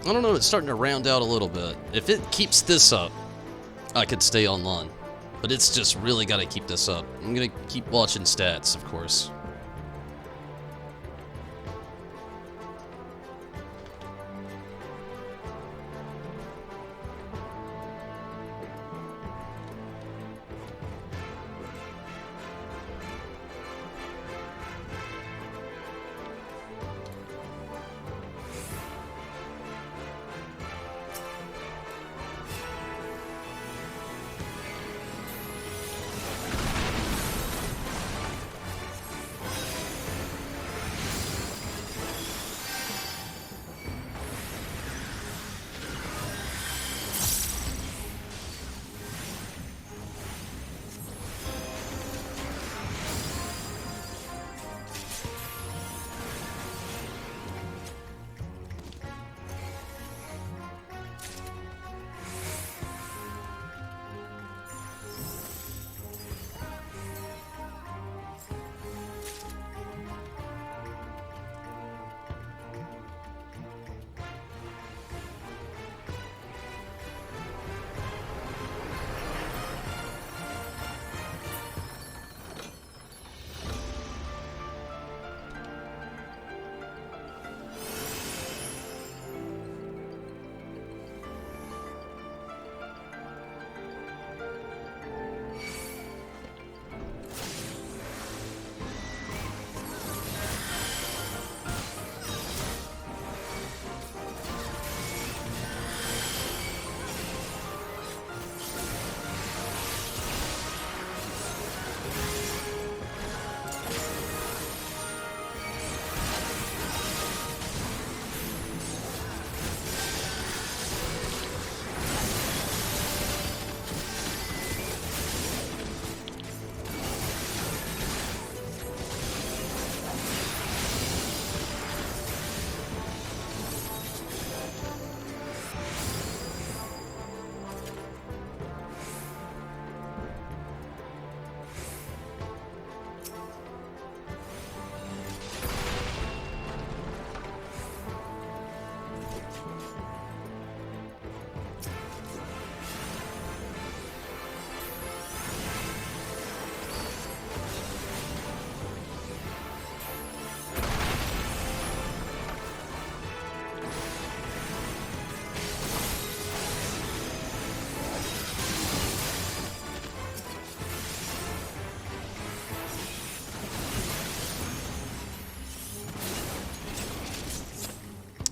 I don't know, it's starting to round out a little bit. If it keeps this up, I could stay online. But it's just really got to keep this up. I'm going to keep watching stats, of course.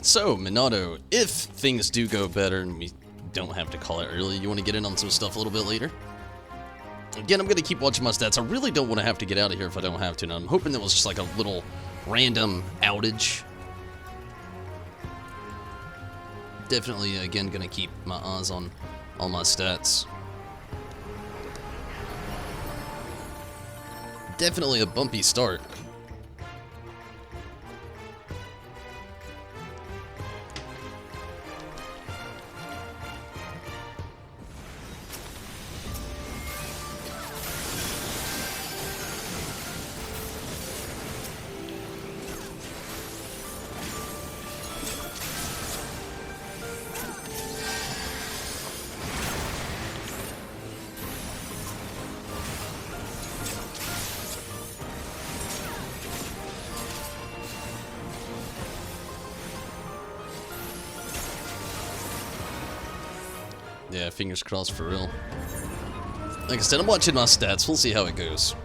So, Minato, if things do go better and we don't have to call it early, you want to get in on some stuff a little bit later? Again, I'm going to keep watching my stats. I really don't want to have to get out of here if I don't have to. And I'm hoping that was just like a little random outage. Definitely, again, going to keep my eyes on all my stats. Definitely a bumpy start. Yeah, fingers crossed for real. Like I said, I'm watching my stats. We'll see how it goes.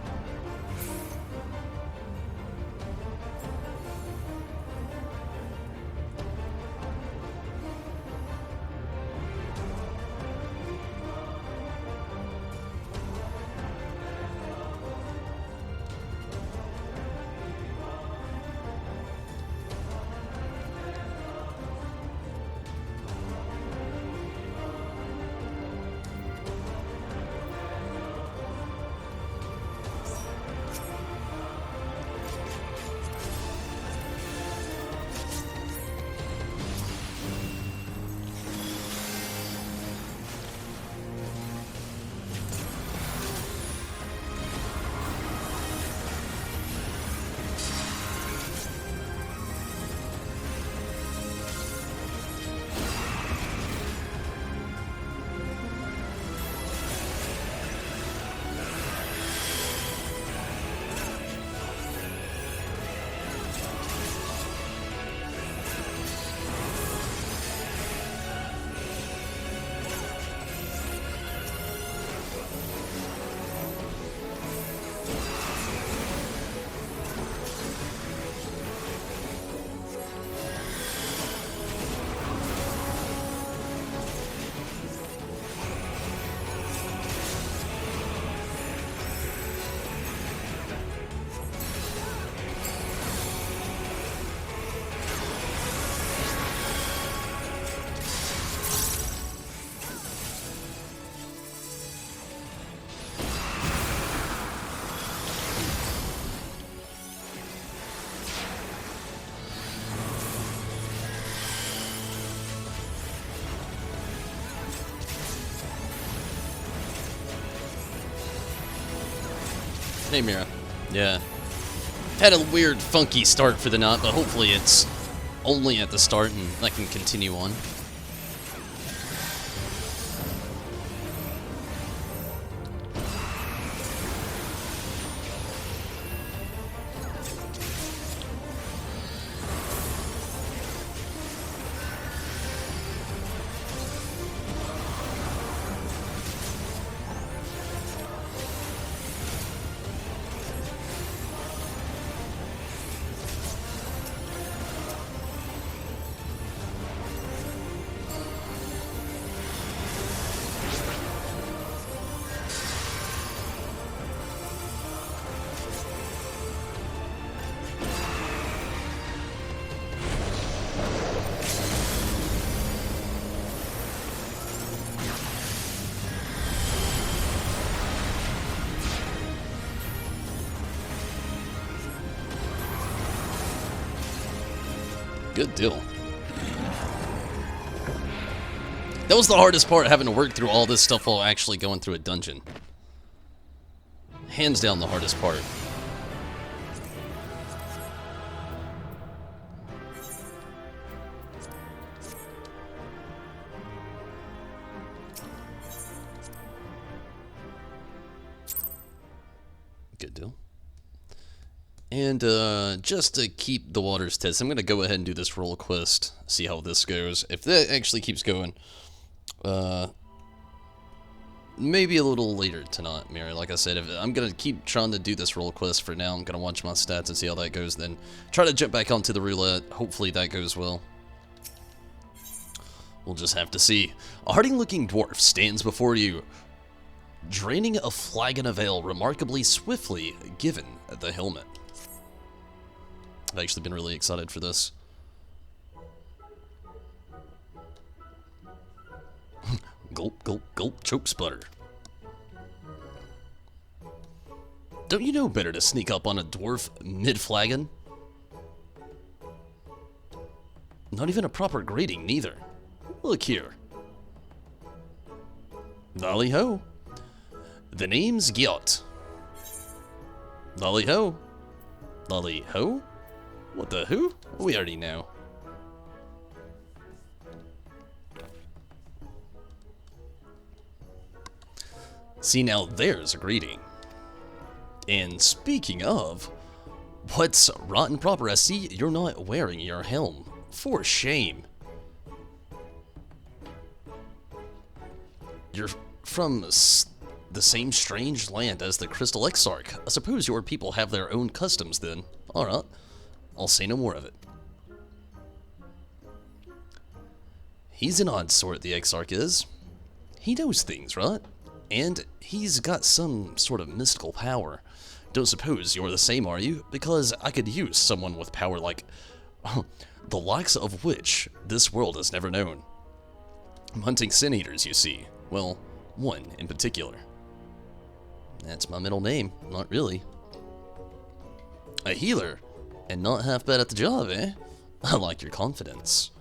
Hey, Mira. Yeah. Had a weird, funky start for the knot, but hopefully it's only at the start and I can continue on. Good deal. That was the hardest part, having to work through all this stuff while actually going through a dungeon. Hands down the hardest part. Good deal. And just to keep the waters test, I'm going to go ahead and do this roll quest, see how this goes. If that actually keeps going, maybe a little later tonight, Mary. Like I said, if I'm going to keep trying to do this roll quest for now. I'm going to watch my stats and see how that goes, then try to jump back onto the roulette. Hopefully that goes well. We'll just have to see. A hardy-looking dwarf stands before you, draining a flagon of ale remarkably swiftly, given the helmet. I've actually been really excited for this. Gulp, gulp, gulp, choke sputter. Don't you know better to sneak up on a dwarf mid-flagon? Not even a proper greeting, neither. Look here. Lolly ho. The name's Gyot. Lolly ho. Lolly ho? What the who? We already know. See, now there's a greeting. And speaking of, what's rotten proper? I see you're not wearing your helm. For shame. You're from the same strange land as the Crystal Exarch. I suppose your people have their own customs then. Alright, I'll say no more of it. He's an odd sort, the Exarch is. He knows things, right? And he's got some sort of mystical power. Don't suppose you're the same, are you? Because I could use someone with power like the likes of which this world has never known. I'm hunting sin eaters, you see. Well, one in particular. That's my middle name, not really. A healer, and not half bad at the job, eh? I like your confidence.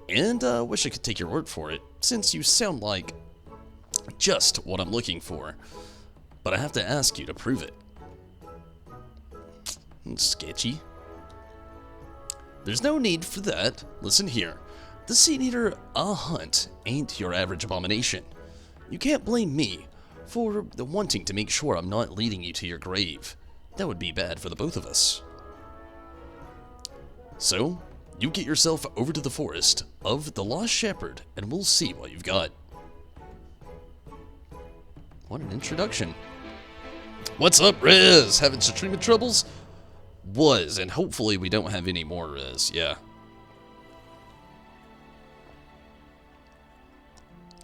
And I wish I could take your word for it, since you sound like just what I'm looking for. But I have to ask you to prove it. Sketchy. There's no need for that. Listen here. The Sin Eater I hunt ain't your average abomination. You can't blame me for wanting to make sure I'm not leading you to your grave. That would be bad for the both of us. So, you get yourself over to the forest of the Lost Shepherd, and we'll see what you've got. What an introduction. What's up, Rez? Having some treatment troubles? Was, and hopefully we don't have any more, Rez. Yeah.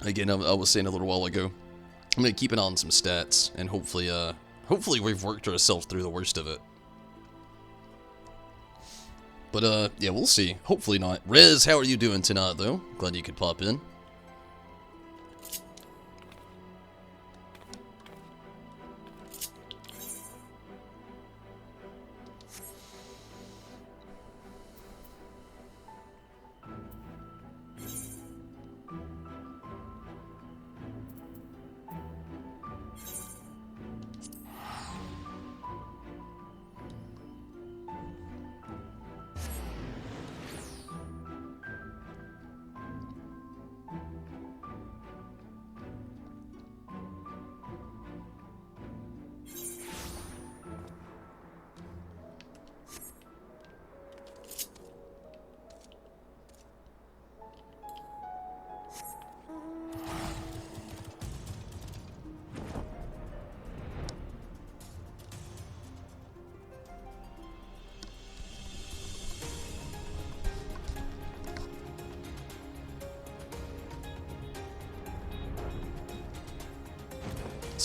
Again, I was saying a little while ago, I'm gonna keep an eye on some stats, and hopefully we've worked ourselves through the worst of it. But yeah, we'll see. Hopefully not. Rez, how are you doing tonight, though? Glad you could pop in.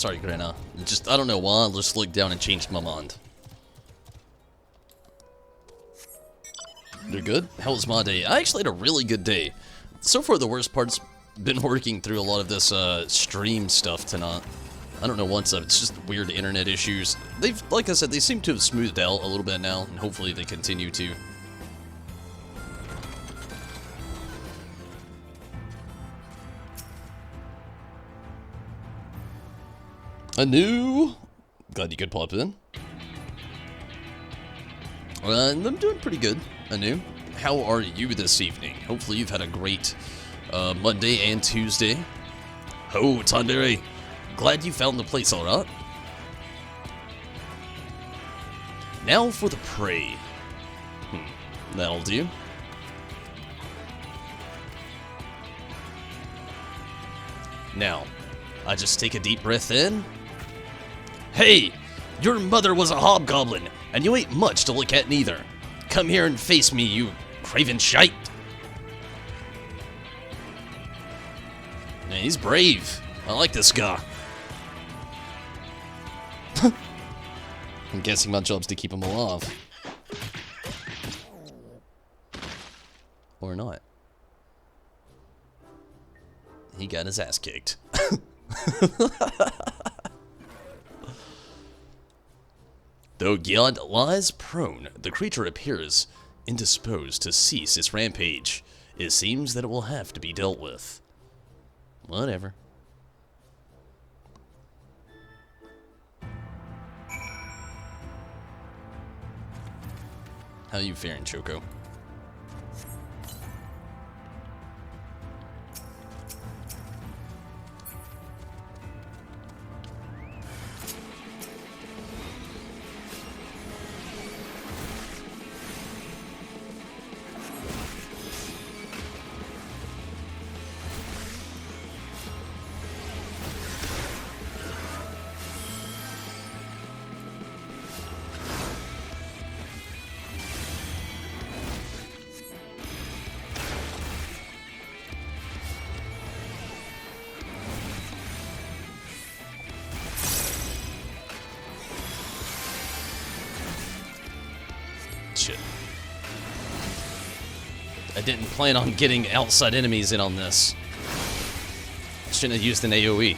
Sorry, Grana. Just, I don't know why, I just looked down and changed my mind. You're good? How was my day? I actually had a really good day. So far, the worst part's been working through a lot of this stream stuff tonight. I don't know what's up. It's just weird internet issues. They've, like I said, they seem to have smoothed out a little bit now, and hopefully they continue to. Anu! Glad you could pop in. And I'm doing pretty good, Anu. How are you this evening? Hopefully you've had a great Monday and Tuesday. Oh, Tandere, glad you found the place, alright? Now for the prey. That'll do. Now, I just take a deep breath in. Hey! Your mother was a hobgoblin, and you ain't much to look at neither. Come here and face me, you craven shite. Man, he's brave. I like this guy. I'm guessing my job's to keep him alive. Or not. He got his ass kicked. Though Gyad lies prone, the creature appears indisposed to cease its rampage. It seems that it will have to be dealt with. Whatever. How you faring, Choco? Shit. I didn't plan on getting outside enemies in on this. Shouldn't have used an AoE.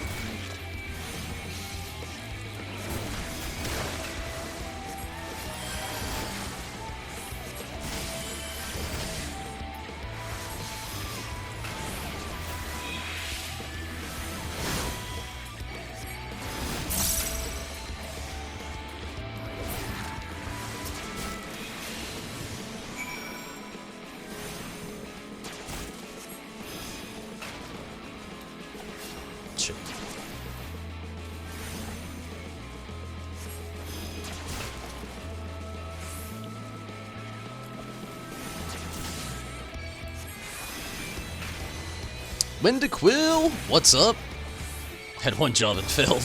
Shit. Quill, what's up? Had one job and failed.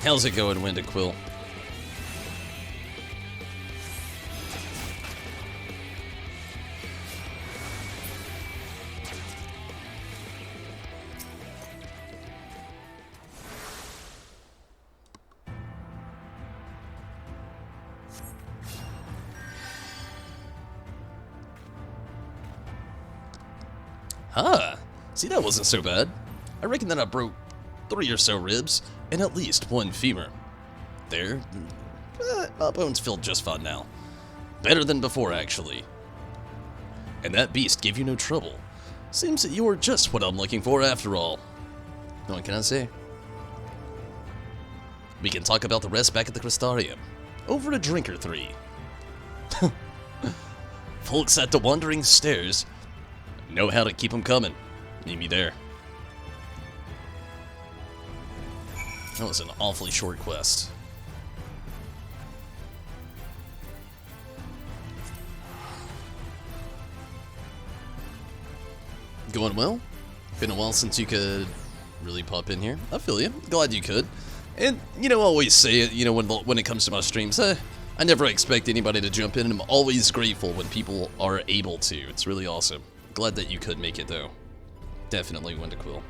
How's it going, Quill? Huh. See, that wasn't so bad. I reckon that I broke 3 or so ribs and at least 1 femur. There. My bones feel just fine now. Better than before, actually. And that beast gave you no trouble. Seems that you're just what I'm looking for after all. What can I say? We can talk about the rest back at the Crystarium. Over a drink or 3. Folks at the Wandering Stairs know how to keep them coming. Meet me there. That was an awfully short quest. Going well? Been a while since you could really pop in here. I feel you. Glad you could. And, you know, I always say it, you know, when it comes to my streams, I I never expect anybody to jump in, and I'm always grateful when people are able to. It's really awesome. Glad that you could make it, though. Definitely Wendiquill.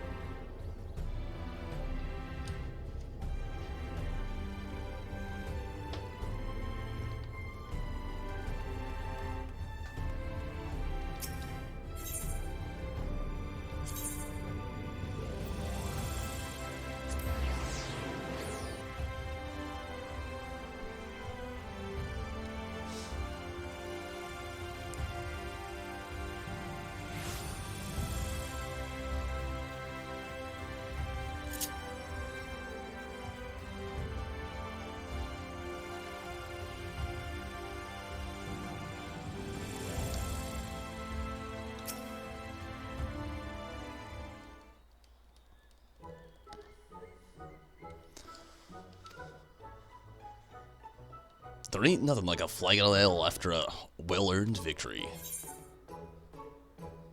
There ain't nothing like a flag on the L after a well-earned victory.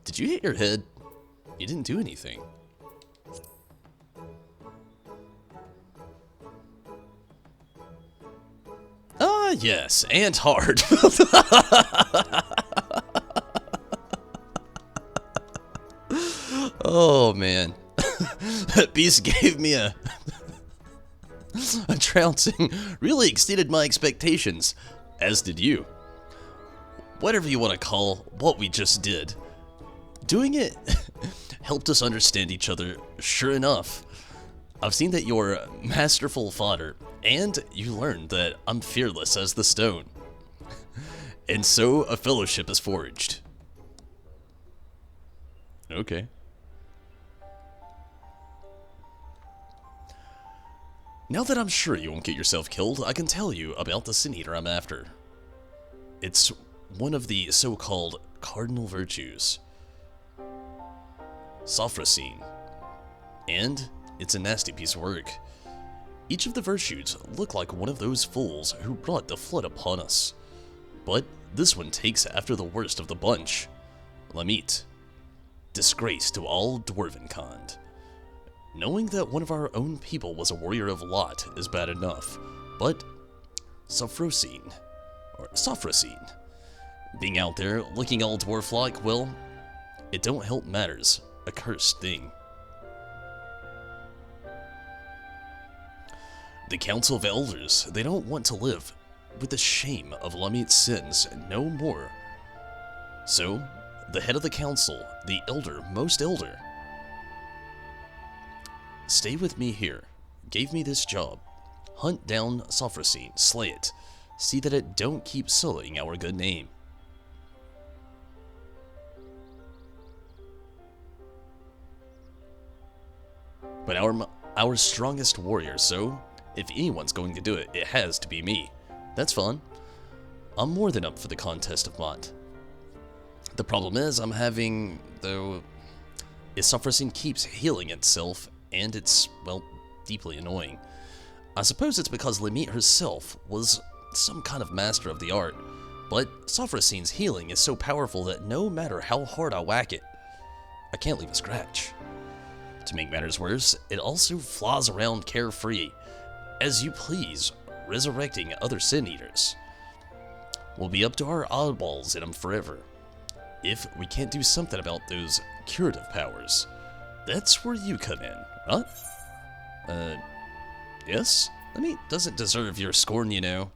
Did you hit your head? You didn't do anything. Ah, yes, and hard. Oh, man. That beast gave me a trouncing. Really exceeded my expectations, as did you. Whatever you want to call what we just did, doing it helped us understand each other, sure enough. I've seen that you're masterful fodder, and you learned that I'm fearless as the stone. And so a fellowship is forged. Okay. Now that I'm sure you won't get yourself killed, I can tell you about the Sin Eater I'm after. It's one of the so-called cardinal virtues, Sophrosine, and it's a nasty piece of work. Each of the virtues look like one of those fools who brought the flood upon us, but this one takes after the worst of the bunch, Lamit, disgrace to all dwarvenkind. Knowing that one of our own people was a warrior of Lot is bad enough, but Sophrosine, being out there looking all dwarf-like, well, it don't help matters, a cursed thing. The Council of Elders, they don't want to live with the shame of Lamit's sins no more. So, the head of the council, the elder, most elder, stay with me here, gave me this job. Hunt down Sophrosine, slay it, see that it don't keep sullying our good name. But our strongest warrior, so if anyone's going to do it, it has to be me. That's fun. I'm more than up for the contest of Mott. The problem is I'm having, though, is Sophrosine keeps healing itself, and it's, well, deeply annoying. I suppose it's because Lamit herself was some kind of master of the art, but Sophrosine's healing is so powerful that no matter how hard I whack it, I can't leave a scratch. To make matters worse, it also flies around carefree, as you please, resurrecting other Sin Eaters. We'll be up to our oddballs in them forever. If we can't do something about those curative powers, that's where you come in, huh? Yes? Lamit doesn't deserve your scorn, you know.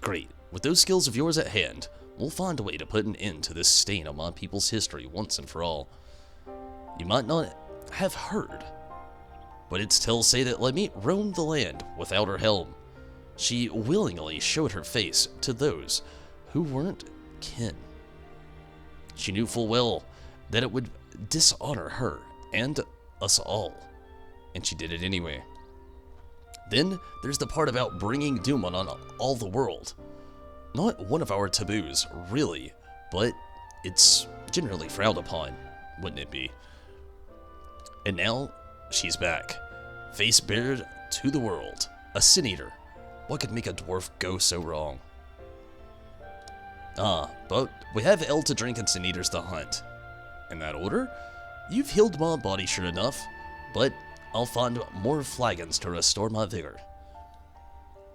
Great. With those skills of yours at hand, we'll find a way to put an end to this stain on my people's history once and for all. You might not have heard, but it's tales say that Lamit roamed the land without her helm. She willingly showed her face to those who weren't kin. She knew full well that it would dishonor her and us all, and she did it anyway. Then there's the part about bringing doom on all the world. Not one of our taboos, really, but it's generally frowned upon, wouldn't it be? And now, she's back, face bared to the world, a Sin Eater. What could make a dwarf go so wrong? But we have ale to drink and Sin Eaters to hunt. In that order, you've healed my body sure enough, but I'll find more flagons to restore my vigor.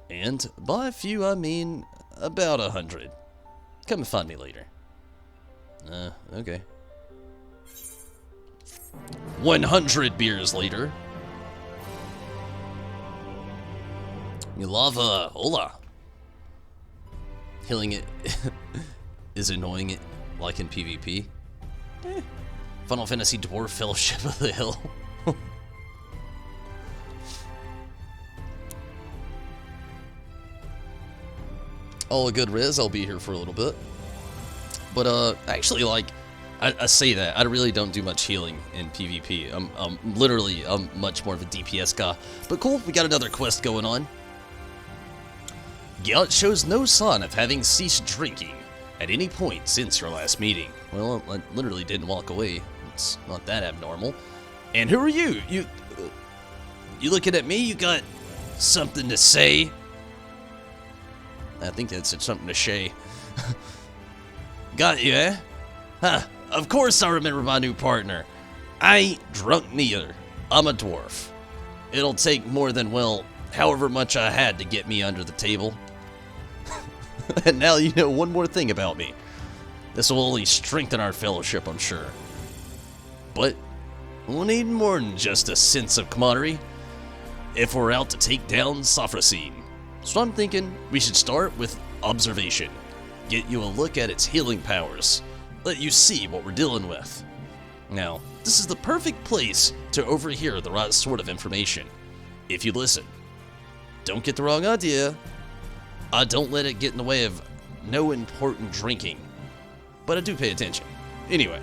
And by a few, I mean about 100. Come and find me later. Okay. 100 beers later. Milava, hola. Healing it is annoying it like in PvP. Final Fantasy Dwarf Fellowship of the Hill. All a good Riz, I'll be here for a little bit. But actually, like, I say that, I really don't do much healing in PvP. I'm much more of a DPS guy. But cool, we got another quest going on. Gyat shows no sign of having ceased drinking at any point since your last meeting. Well, I literally didn't walk away. It's not that abnormal. And who are you? You looking at me? You got something to say? I think that's something to say. Got you, eh? Huh, of course I remember my new partner. I ain't drunk neither. I'm a dwarf. It'll take more than, well, however much I had to get me under the table. And now you know one more thing about me. This will only strengthen our fellowship, I'm sure. But we'll need more than just a sense of camaraderie if we're out to take down Sophrosine. So I'm thinking we should start with observation. Get you a look at its healing powers. Let you see what we're dealing with. Now, this is the perfect place to overhear the right sort of information. If you listen. Don't get the wrong idea. Don't let it get in the way of no important drinking. But I do pay attention. Anyway,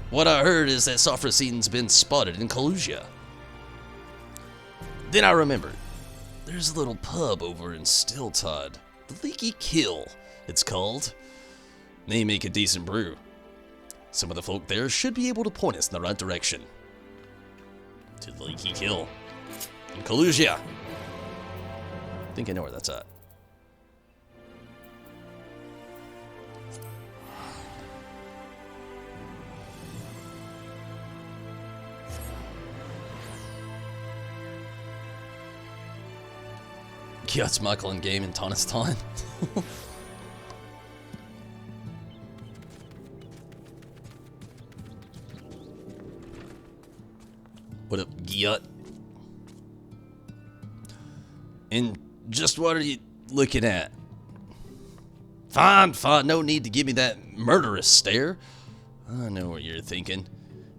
what I heard is that Sophrosine's been spotted in Kalusia. Then I remembered. There's a little pub over in Stiltod. The Leaky Kill, it's called. They make a decent brew. Some of the folk there should be able to point us in the right direction. To the Leaky Kill. In Kalusia. I think I know where that's at. Yeah, it's Michael in game in Tanistan. What up, Gyat? And just what are you looking at? Fine, no need to give me that murderous stare. I know what you're thinking.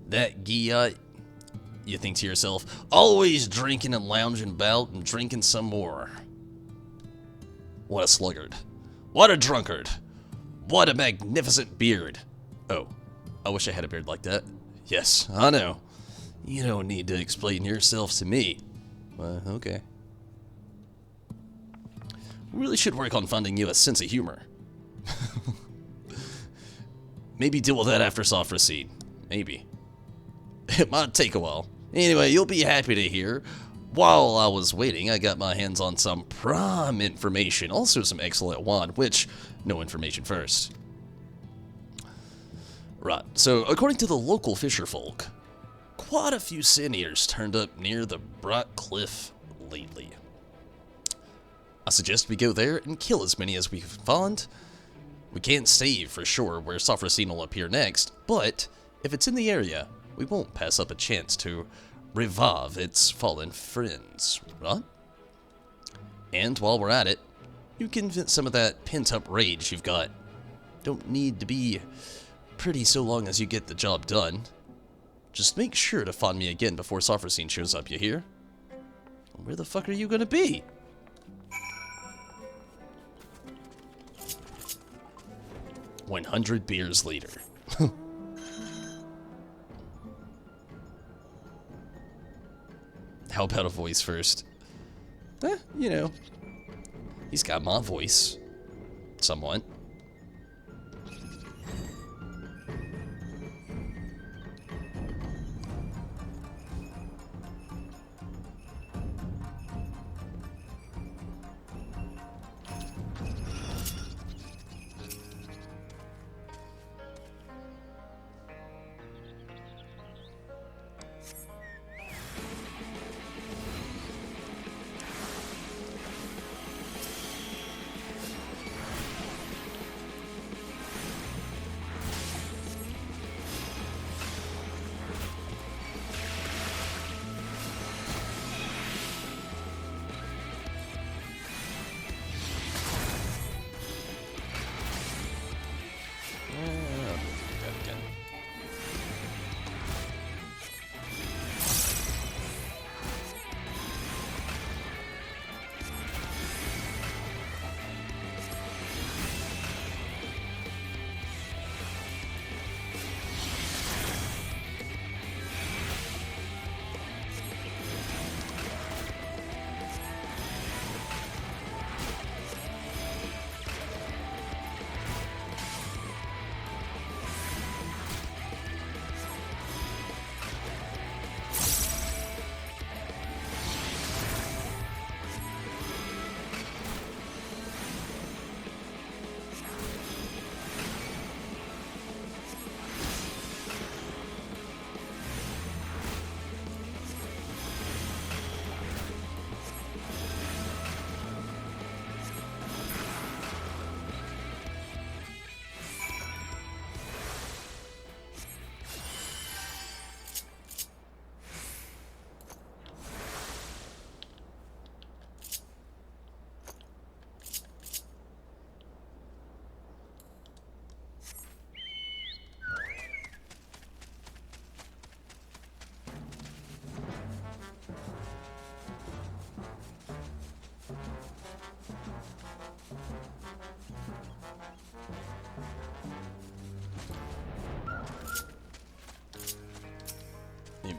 That Gyat, you think to yourself, always drinking and lounging about and drinking some more. What a sluggard. What a drunkard. What a magnificent beard. Oh, I wish I had a beard like that. Yes, I know. You don't need to explain yourself to me. Okay. We really should work on finding you a sense of humor. Maybe deal with that after Sophrosine. Maybe. It might take a while. Anyway, you'll be happy to hear. While I was waiting, I got my hands on some prime information, also some excellent wine, which, no information first. Right, so according to the local fisherfolk, quite a few sin eaters turned up near the Bright Cliff lately. I suggest we go there and kill as many as we find. We can't say for sure where Sophrosine will appear next, but if it's in the area, we won't pass up a chance to revive its fallen friends, right? And while we're at it, you can vent some of that pent-up rage you've got. Don't need to be pretty so long as you get the job done. Just make sure to find me again before Sophrosine shows up, you hear? Where the fuck are you gonna be? $100 beers later. How about a voice first? You know, he's got my voice. Somewhat.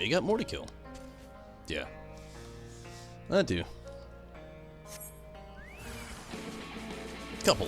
Maybe I got more to kill. Yeah. I do. Couple.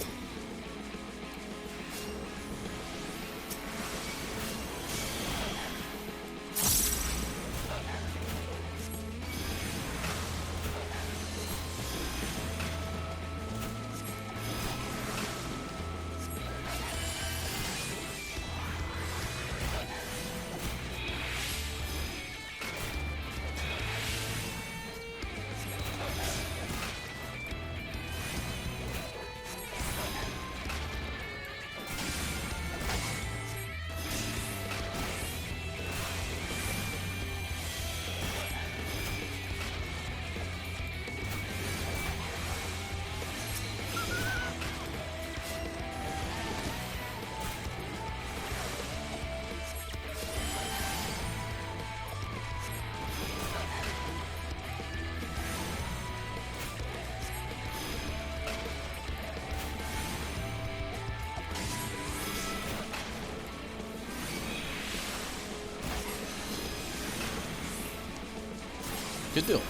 Good deal.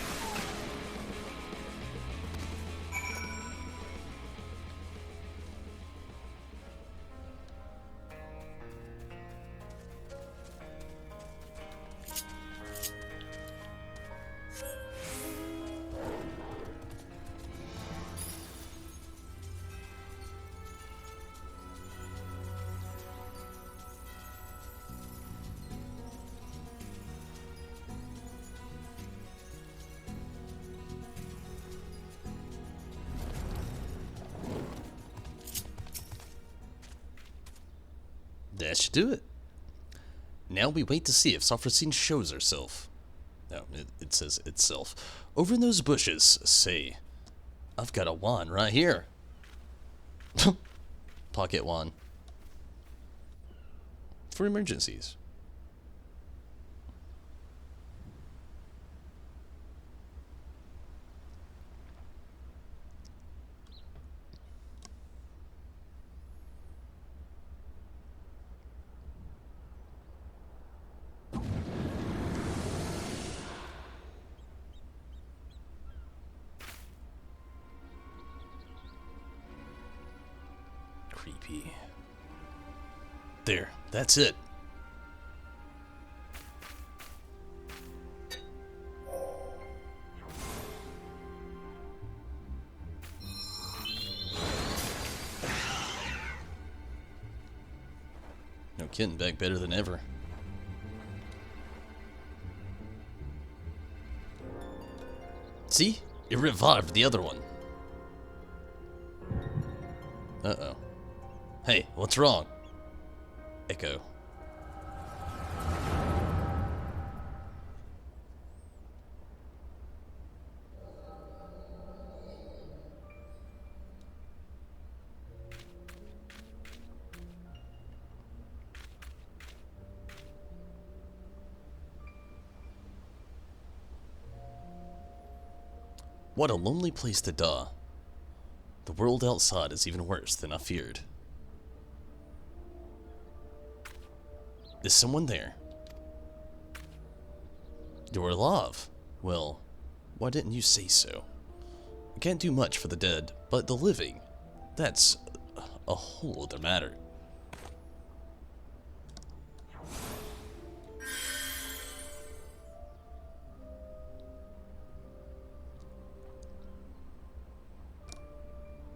That should do it. Now we wait to see if Sophrosine shows herself. No, it says itself. Over in those bushes, say. I've got a wand right here. Pocket wand. For emergencies. Creepy. There, that's it. No kidding, back better than ever. See? It revived the other one. Uh-oh. Hey, what's wrong? Echo. What a lonely place to die. The world outside is even worse than I feared. Is someone there? You're alive. Well, why didn't you say so? I can't do much for the dead, but the living, that's a whole other matter.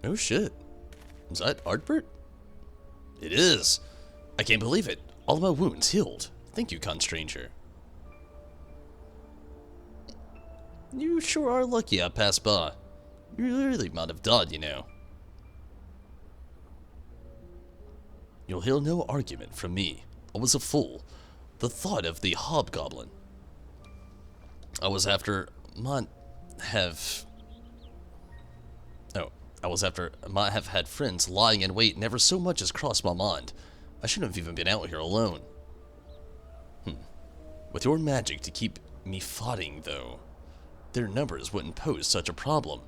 Oh shit. Is that Artbert? It is. I can't believe it. All of my wounds healed. Thank you, kind stranger. You sure are lucky I passed by. You really might have died, you know. You'll hear no argument from me. I was a fool. The thought of the hobgoblin. I was after might have had friends lying in wait, never so much as crossed my mind. I shouldn't have even been out here alone. With your magic to keep me fighting, though, their numbers wouldn't pose such a problem.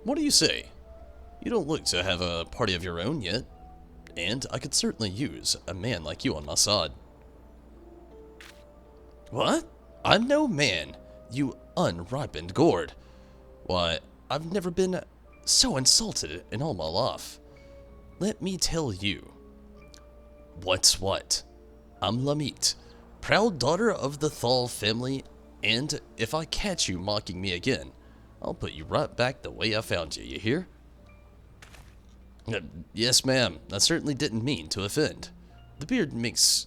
What do you say? You don't look to have a party of your own yet, and I could certainly use a man like you on my side. What? I'm no man, you unripened gourd. Why, I've never been so insulted in all my life. Let me tell you. What's what? I'm Lamit, proud daughter of the Thal family, and if I catch you mocking me again, I'll put you right back the way I found you, you hear? Yes, ma'am, I certainly didn't mean to offend. The beard makes...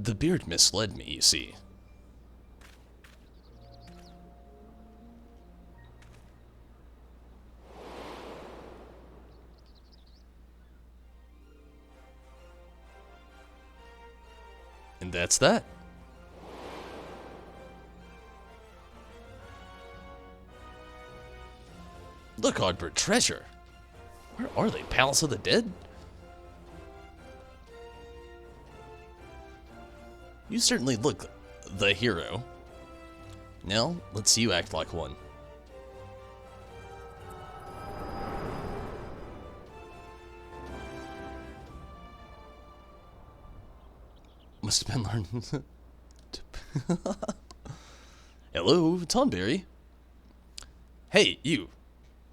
The beard misled me, you see. And that's that. Look, Ardbert, treasure. Where are they? Palace of the Dead? You certainly look the hero. Now, let's see you act like one. Must have been learned. Hello, Tonberry. Hey, you.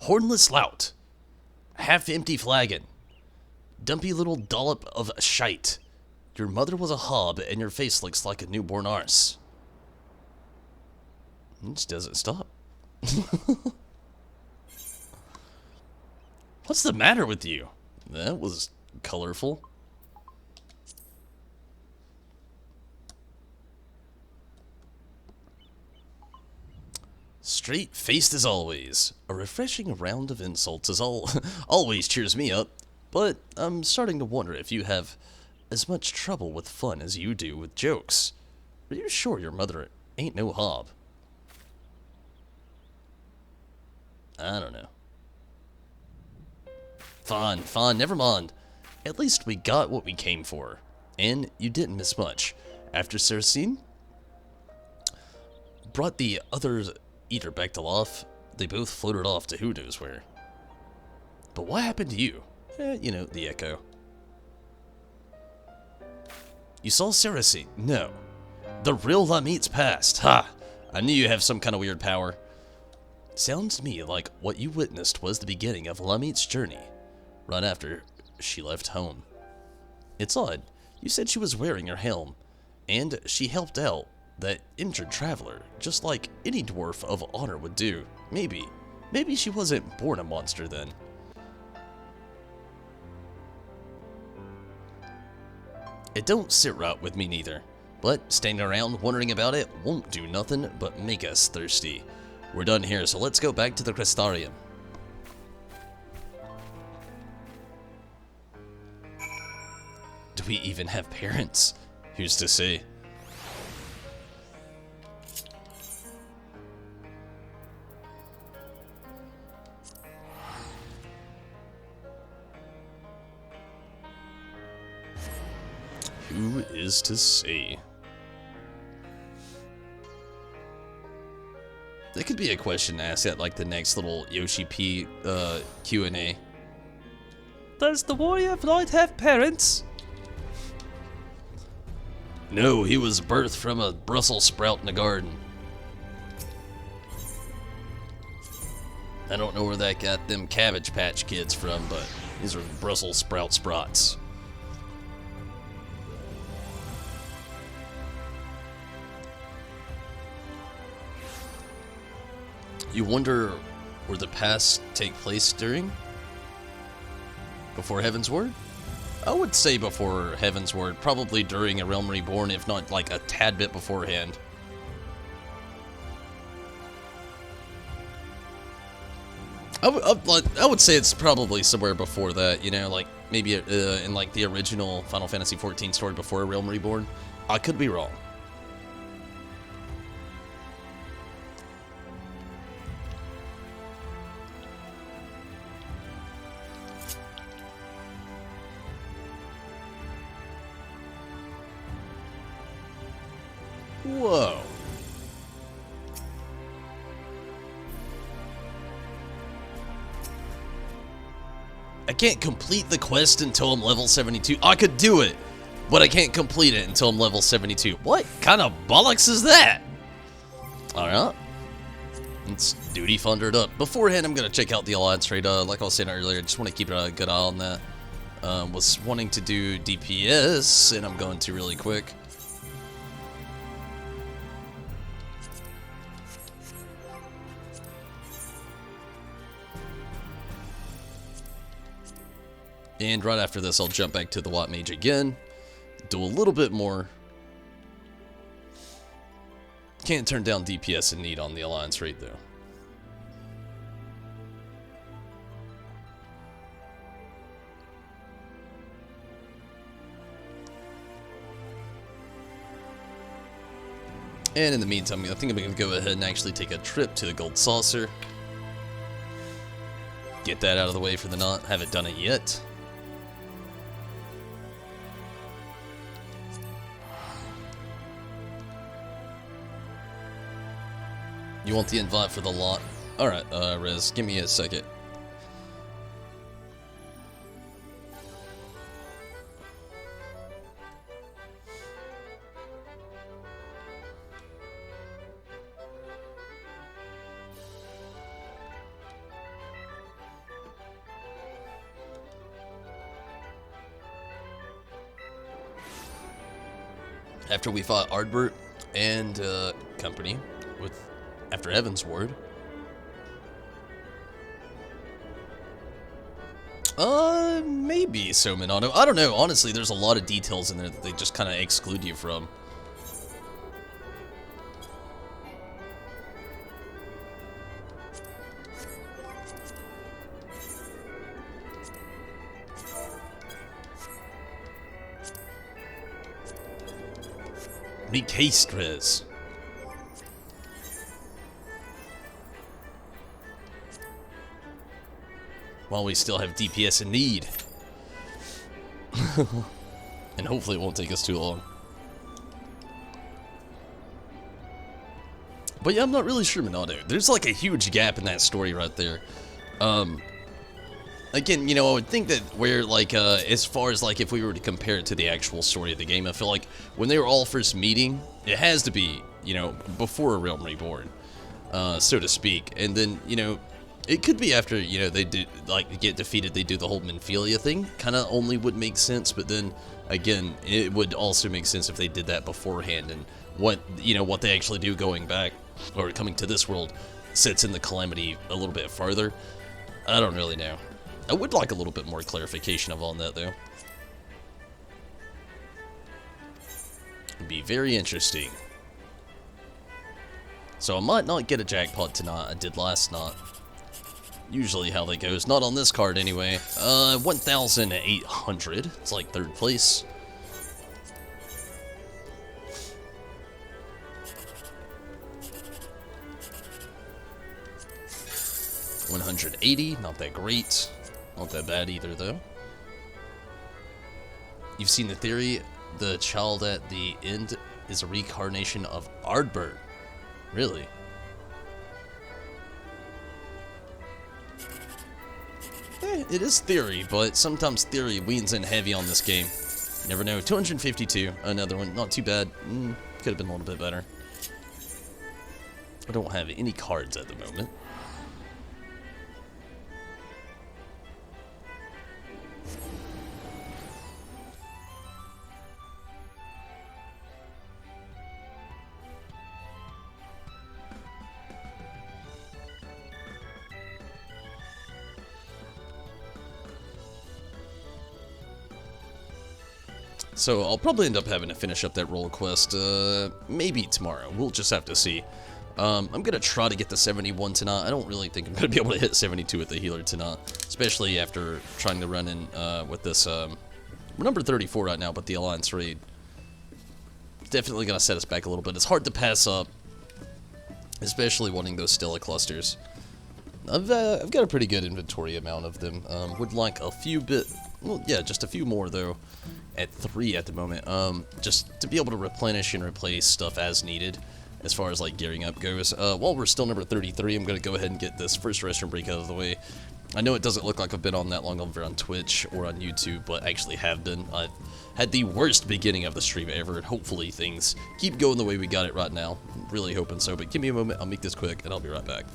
Hornless lout. Half-empty flagon. Dumpy little dollop of shite. Your mother was a hob, and your face looks like a newborn arse. It just doesn't stop. What's the matter with you? That was colorful. Straight-faced as always. A refreshing round of insults is always cheers me up. But I'm starting to wonder if you have as much trouble with fun as you do with jokes. Are you sure your mother ain't no hob? I don't know. Fine, never mind. At least we got what we came for. And you didn't miss much. After Cersei brought the other eater back to life, they both floated off to who knows where. But what happened to you? You know, the Echo. You saw Cersei? No. The real Lamit's past. Ha! I knew you have some kind of weird power. Sounds to me like what you witnessed was the beginning of Lamit's journey, right after she left home. It's odd. You said she was wearing her helm, and she helped out that injured traveler, just like any dwarf of honor would do. Maybe she wasn't born a monster then. It don't sit right with me neither, but standing around wondering about it won't do nothing but make us thirsty. We're done here, so let's go back to the Crystarium. Do we even have parents? Who's to say? Who is to say? That could be a question asked at like the next little Yoshi P Q&A. Does the Warrior of Light have parents? No, he was birthed from a Brussels sprout in the garden. I don't know where that got them Cabbage Patch Kids from, but these are Brussels sprout sprots. You wonder where the past take place during? Before Heaven's Word? I would say before Heaven's Word, probably during A Realm Reborn, if not like a tad bit beforehand. I would say it's probably somewhere before that, you know, like maybe in like the original Final Fantasy XIV story before A Realm Reborn. I could be wrong. Whoa. I can't complete the quest until I'm level 72. I could do it, but I can't complete it until I'm level 72. What kind of bollocks is that? Alright. Let's duty fundered up. Beforehand, I'm going to check out the alliance trade. Like I was saying earlier, I just want to keep a good eye on that. Was wanting to do DPS, and I'm going to really quick. And right after this, I'll jump back to the White Mage again. Do a little bit more. Can't turn down DPS in need on the alliance rate, though. And in the meantime, I think I'm going to go ahead and actually take a trip to the Gold Saucer. Get that out of the way for the knot. Haven't done it yet. You want the invite for the lot? Alright, Rez, give me a second. After we fought Ardbert and company with after Evan's ward. Maybe so, Minato. I don't know. Honestly, there's a lot of details in there that they just kind of exclude you from. Make haste, Rez. While we still have DPS in need. And hopefully it won't take us too long. But yeah, I'm not really sure, Minato. There's like a huge gap in that story right there. Again, you know, I would think that where, like, as far as, like, if we were to compare it to the actual story of the game, I feel like when they were all first meeting, it has to be, you know, before A Realm Reborn, so to speak. And then, you know, it could be after, you know, they do, like, get defeated, they do the whole Menphilia thing. Kind of only would make sense, but then, again, it would also make sense if they did that beforehand. And what, you know, what they actually do going back, or coming to this world, sets in the Calamity a little bit farther. I don't really know. I would like a little bit more clarification of all that, though. It'd be very interesting. So I might not get a jackpot tonight. I did last night. Usually how that goes. Not on this card, anyway. 1,800. It's like third place. $180. Not that great. Not that bad either, though. You've seen the theory. The child at the end is a reincarnation of Ardbert. Really? It is theory, but sometimes theory leans in heavy on this game. You never know. 252. Another one. Not too bad. Could have been a little bit better. I don't have any cards at the moment. So I'll probably end up having to finish up that role quest, maybe tomorrow. We'll just have to see. I'm going to try to get to 71 tonight. I don't really think I'm going to be able to hit 72 with the healer tonight, especially after trying to run in with this. We're number 34 right now, but the Alliance raid definitely going to set us back a little bit. It's hard to pass up, especially wanting those Stella clusters. I've got a pretty good inventory amount of them. Would like a few well, yeah, just a few more though. At 3 at the moment, just to be able to replenish and replace stuff as needed, as far as like gearing up goes. While we're still number 33, I'm going to go ahead and get this first restroom break out of the way. I know it doesn't look like I've been on that long over on Twitch or on YouTube, but I actually have been. I've had the worst beginning of the stream ever, and hopefully things keep going the way we got it right now. I'm really hoping so, but give me a moment, I'll make this quick, and I'll be right back.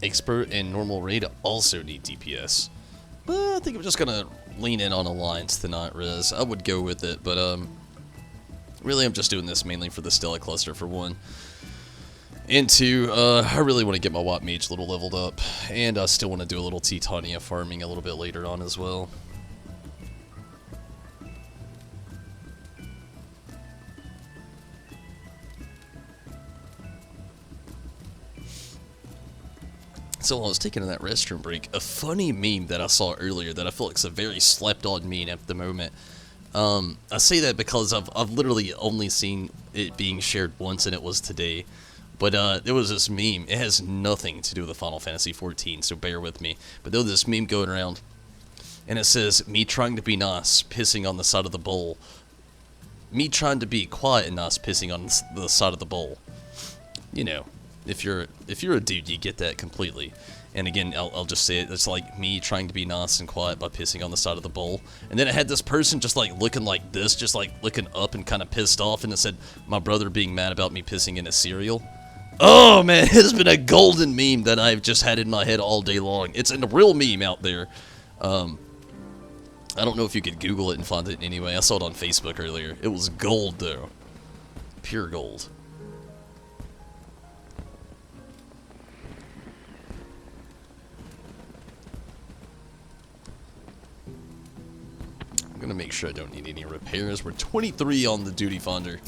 Expert and normal raid also need DPS. But I think I'm just gonna lean in on Alliance tonight, Riz. I would go with it, but really I'm just doing this mainly for the Stella cluster for one. And two, I really want to get my Watt Mage a little leveled up. And I still want to do a little Titania farming a little bit later on as well. So while I was taking that restroom break, a funny meme that I saw earlier that I feel like is a very slept-on meme at the moment. I say that because I've literally only seen it being shared once, and it was today. But there was this meme. It has nothing to do with Final Fantasy XIV, so bear with me. But there was this meme going around, and it says, "Me trying to be nice, pissing on the side of the bowl. Me trying to be quiet and nice, pissing on the side of the bowl." You know. If you're a dude, you get that completely. And again, I'll just say it. It's like me trying to be nice and quiet by pissing on the side of the bowl. And then it had this person just like looking like this, just like looking up and kind of pissed off. And it said, "My brother being mad about me pissing in a cereal." Oh man, it has been a golden meme that I've just had in my head all day long. It's a real meme out there. I don't know if you could Google it and find it anyway. I saw it on Facebook earlier. It was gold though. Pure gold. I'm gonna make sure I don't need any repairs. We're 23 on the duty finder.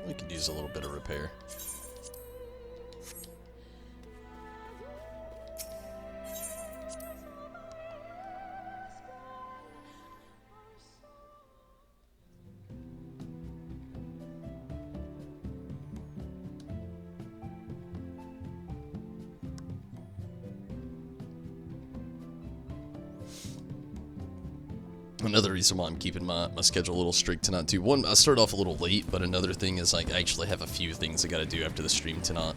We could use a little bit of repair. Another reason why I'm keeping my schedule a little strict tonight too. One, I started off a little late, but another thing is like I actually have a few things I gotta do after the stream tonight.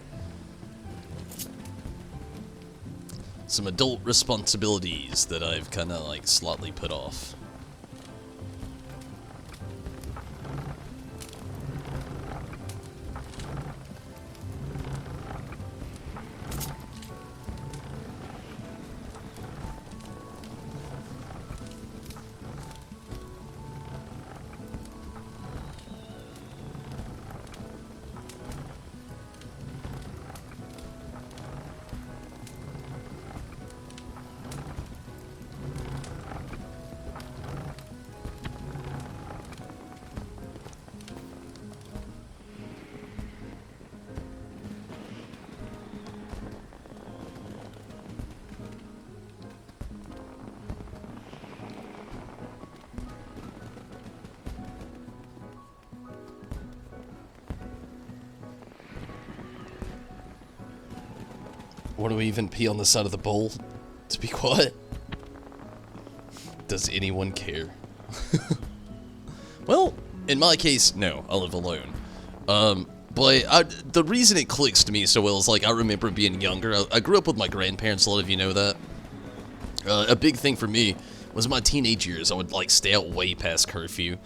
Some adult responsibilities that I've kinda like slightly put off. Or do we even pee on the side of the bowl? To be quiet? Does anyone care? Well, in my case, no. I live alone. But the reason it clicks to me so well is, like, I remember being younger. I grew up with my grandparents, a lot of you know that. A big thing for me was my teenage years. I would, like, stay out way past curfew.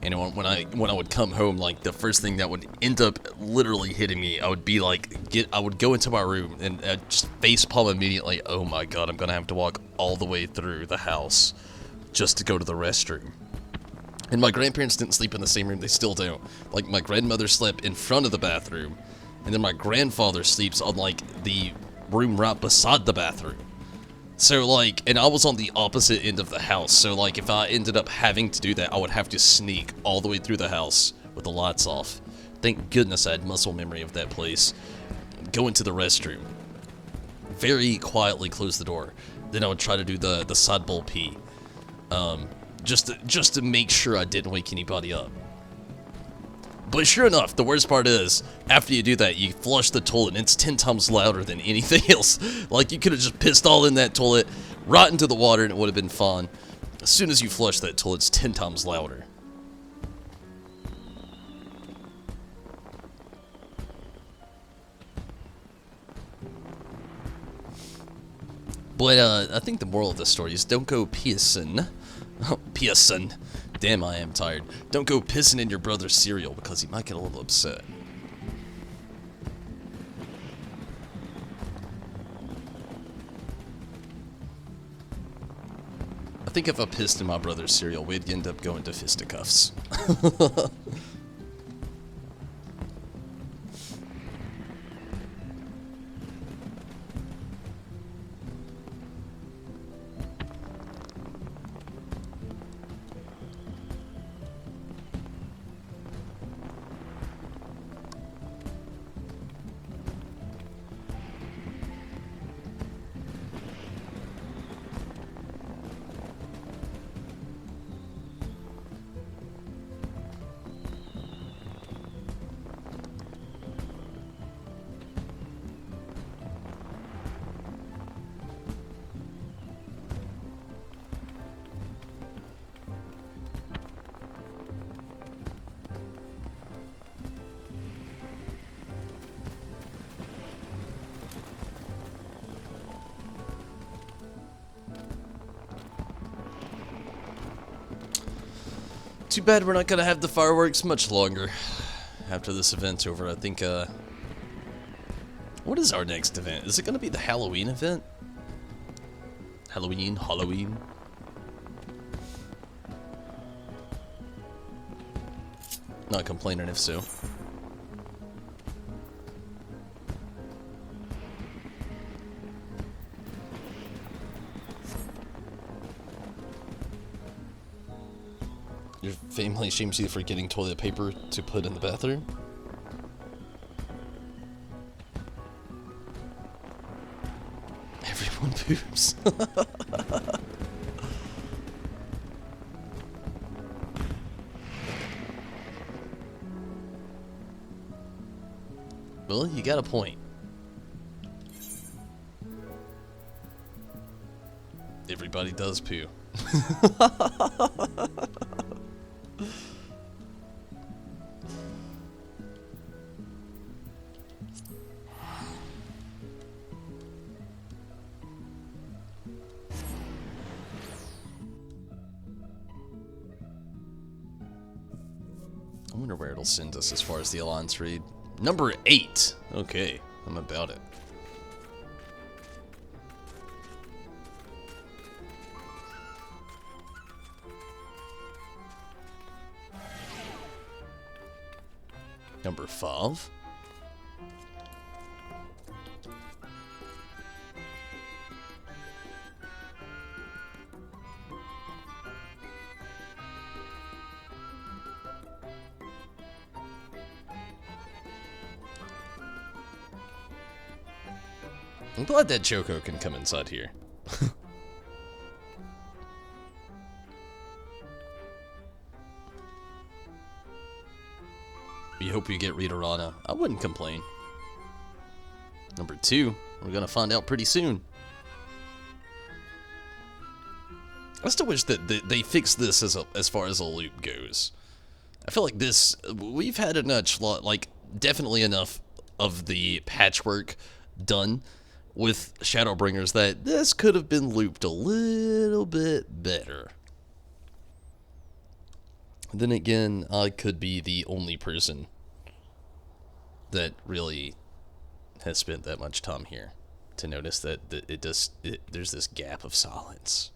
And when I would come home, like, the first thing that would end up literally hitting me, I would be like, I would go into my room and just facepalm immediately. Oh my god, I'm gonna have to walk all the way through the house just to go to the restroom. And my grandparents didn't sleep in the same room, they still don't. Like, my grandmother slept in front of the bathroom, and then my grandfather sleeps on, like, the room right beside the bathroom. So, like, and I was on the opposite end of the house, so, like, if I ended up having to do that, I would have to sneak all the way through the house with the lights off. Thank goodness I had muscle memory of that place. Go into the restroom. Very quietly close the door. Then I would try to do the side bowl pee. Just to make sure I didn't wake anybody up. But sure enough, the worst part is, after you do that, you flush the toilet, and it's 10 times louder than anything else. Like, you could have just pissed all in that toilet, right into the water, and it would have been fine. As soon as you flush that toilet, it's 10 times louder. But, I think the moral of the story is don't go pissing. Oh, pissing. Damn, I am tired. Don't go pissing in your brother's cereal because he might get a little upset. I think if I pissed in my brother's cereal, we'd end up going to fisticuffs. Too bad we're not gonna have the fireworks much longer after this event's over. I think, what is our next event? Is it gonna be the Halloween event? Halloween? Not complaining if so. Your family shames you for getting toilet paper to put in the bathroom? Everyone poops. Well, you got a point. Everybody does poo. I wonder where it'll send us as far as the alliance read. Number 8. Okay, I'm about it. Number 5. I'm glad that Choco can come inside here. We hope we get Rita Rana. I wouldn't complain. Number 2. We're gonna find out pretty soon. I still wish that they fixed this as far as a loop goes. I feel like we've had enough, like, definitely enough of the patchwork done with Shadowbringers that this could have been looped a little bit better. Then again, I could be the only person that really has spent that much time here to notice that there's this gap of silence.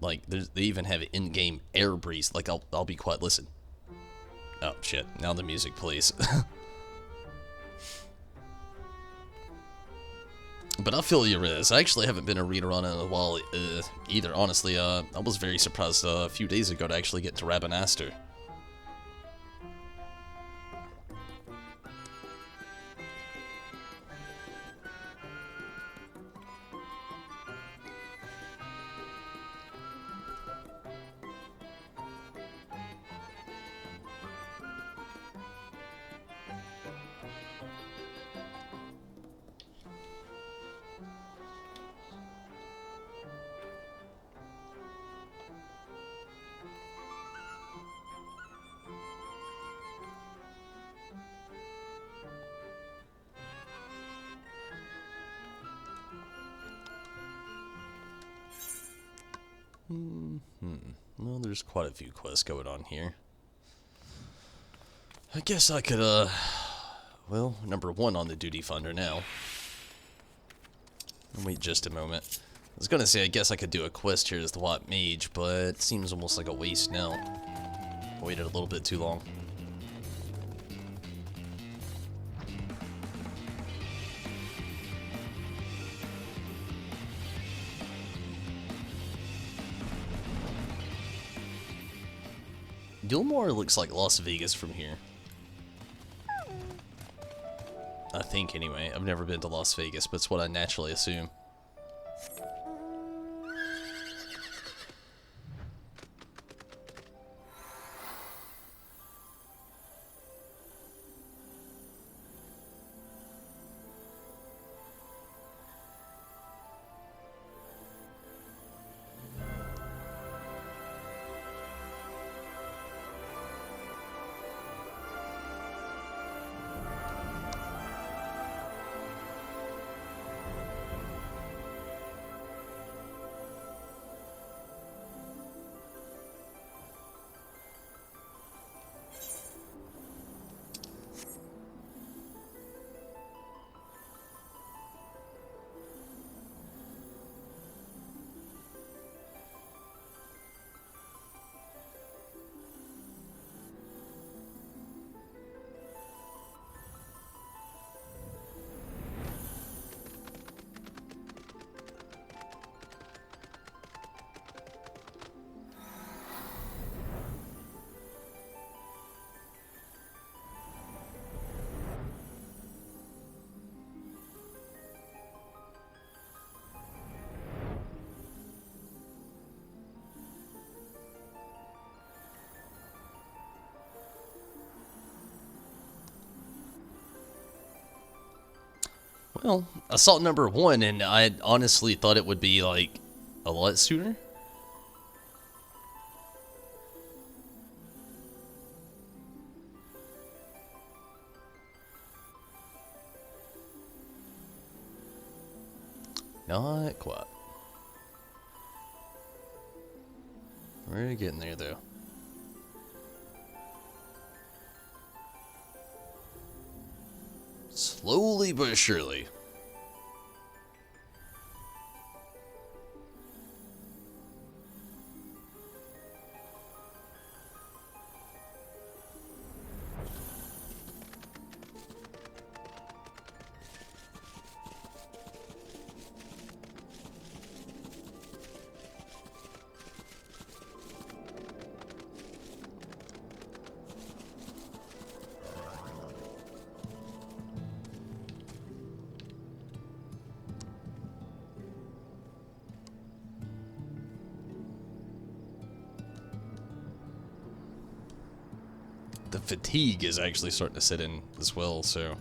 Like, they even have in-game air breeze. Like, I'll be quiet. Listen. Oh, shit. Now the music plays. But I feel you, Riz. I actually haven't been a reader on it in a while either, honestly. I was very surprised a few days ago to actually get to Rabanastre. Well, there's quite a few quests going on here. I guess I could, well, number 1 on the duty finder now. Wait just a moment. I was gonna say, I guess I could do a quest here as the White Mage, but it seems almost like a waste now. I waited a little bit too long. Gilmore looks like Las Vegas from here. I think, anyway. I've never been to Las Vegas, but it's what I naturally assume. Well, assault number 1, and I honestly thought it would be, like, a lot sooner. Not quite. We're getting there, though. Slowly but surely. The fatigue is actually starting to set in as well, so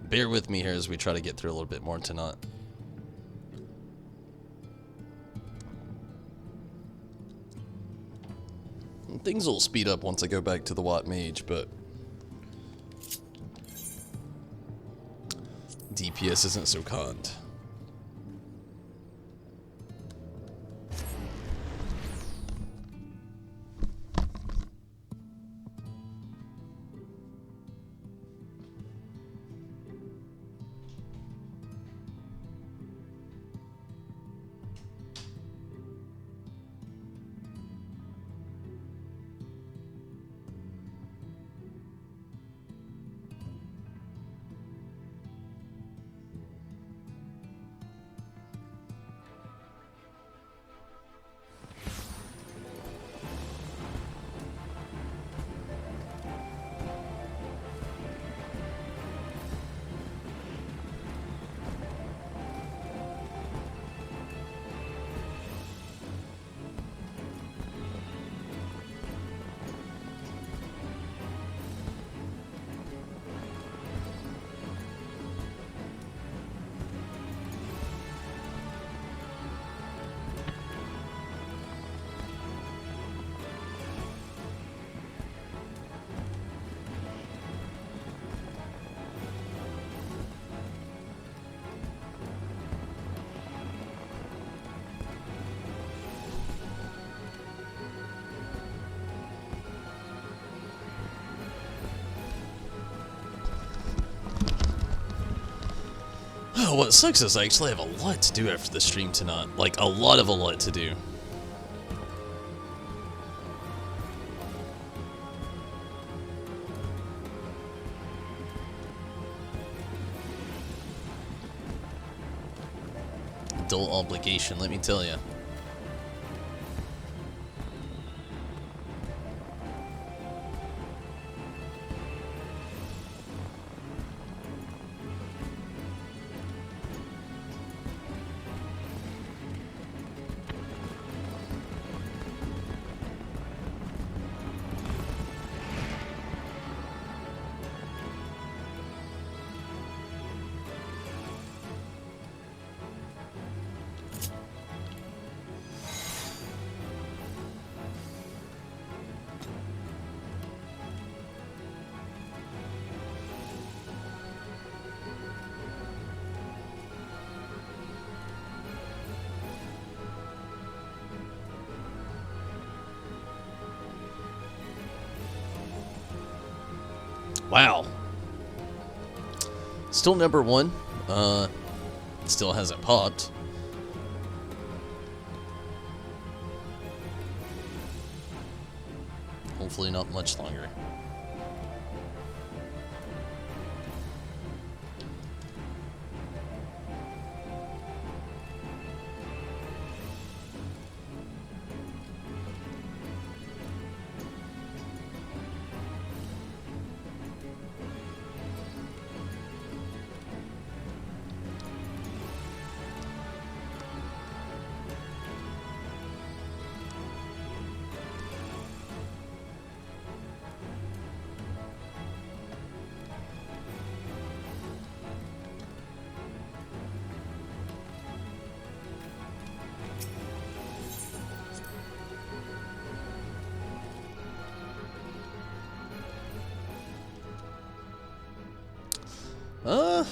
bear with me here as we try to get through a little bit more tonight. Things will speed up once I go back to the White Mage, but DPS isn't so kind. What sucks is I actually have a lot to do after the stream tonight. Like, a lot to do. Adult obligation, let me tell you. Wow. Still number one. Still hasn't popped. Hopefully not much longer.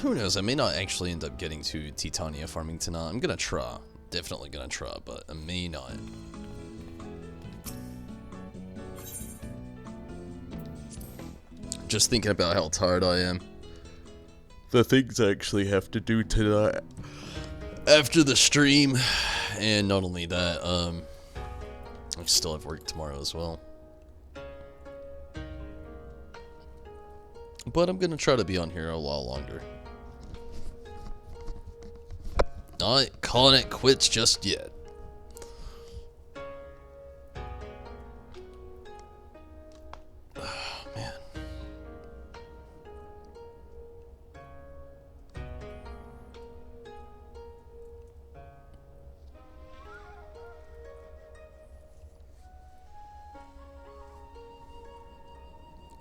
Who knows? I may not actually end up getting to Titania farming tonight. I'm gonna try. Definitely gonna try, but I may not. Just thinking about how tired I am. The things I actually have to do tonight after the stream. And not only that, I still have work tomorrow as well. But I'm gonna try to be on here a while longer. Not calling it quits just yet. Oh, man.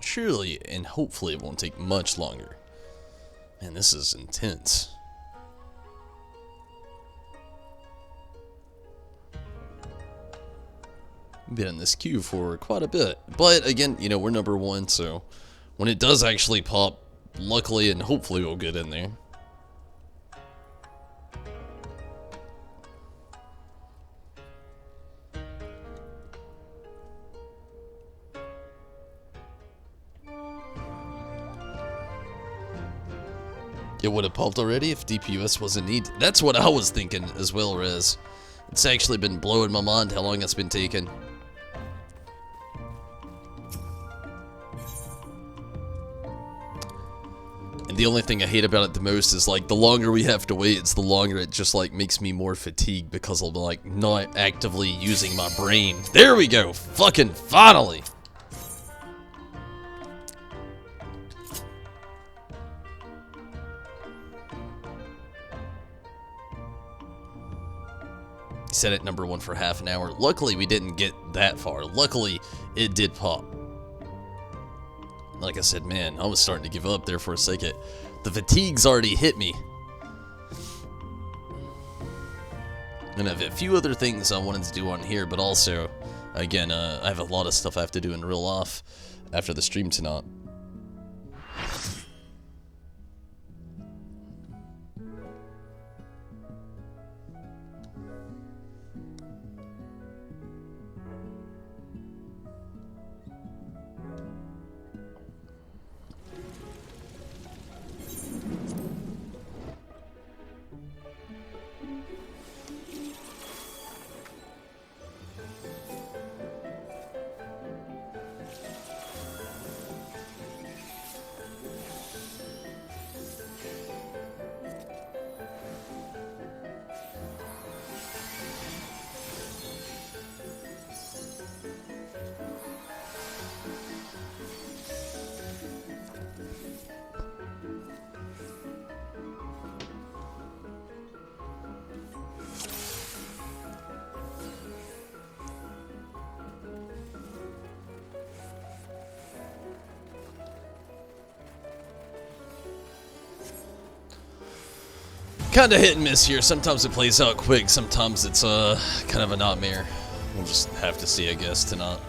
Surely and hopefully it won't take much longer. Man, this is intense. Been in this queue for quite a bit. But again, you know, we're number 1, so when it does actually pop, luckily and hopefully we'll get in there. It would have popped already if DPUS wasn't needed. That's what I was thinking as well, Rez. It's actually been blowing my mind how long it's been taking. And the only thing I hate about it the most is, like, the longer we have to wait, it's the longer it just, like, makes me more fatigued because I'm, like, not actively using my brain. There we go! Fucking finally! Set it number 1 for half an hour. Luckily, we didn't get that far. Luckily, it did pop. Like I said, man, I was starting to give up there for a second. The fatigue's already hit me. And I have a few other things I wanted to do on here, but also, again, I have a lot of stuff I have to do in real life after the stream tonight. Kind of hit and miss here. Sometimes it plays out quick. Sometimes it's kind of a nightmare. We'll just have to see, I guess, tonight.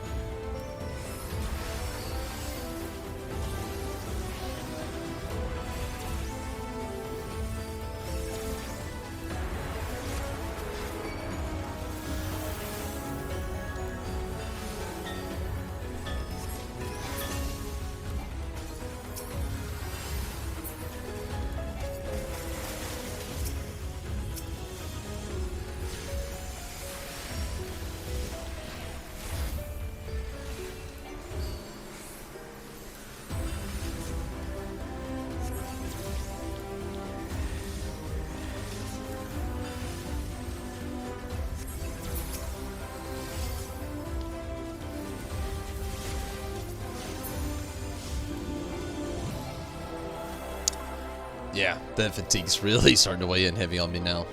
Yeah, that fatigue's really starting to weigh in heavy on me now.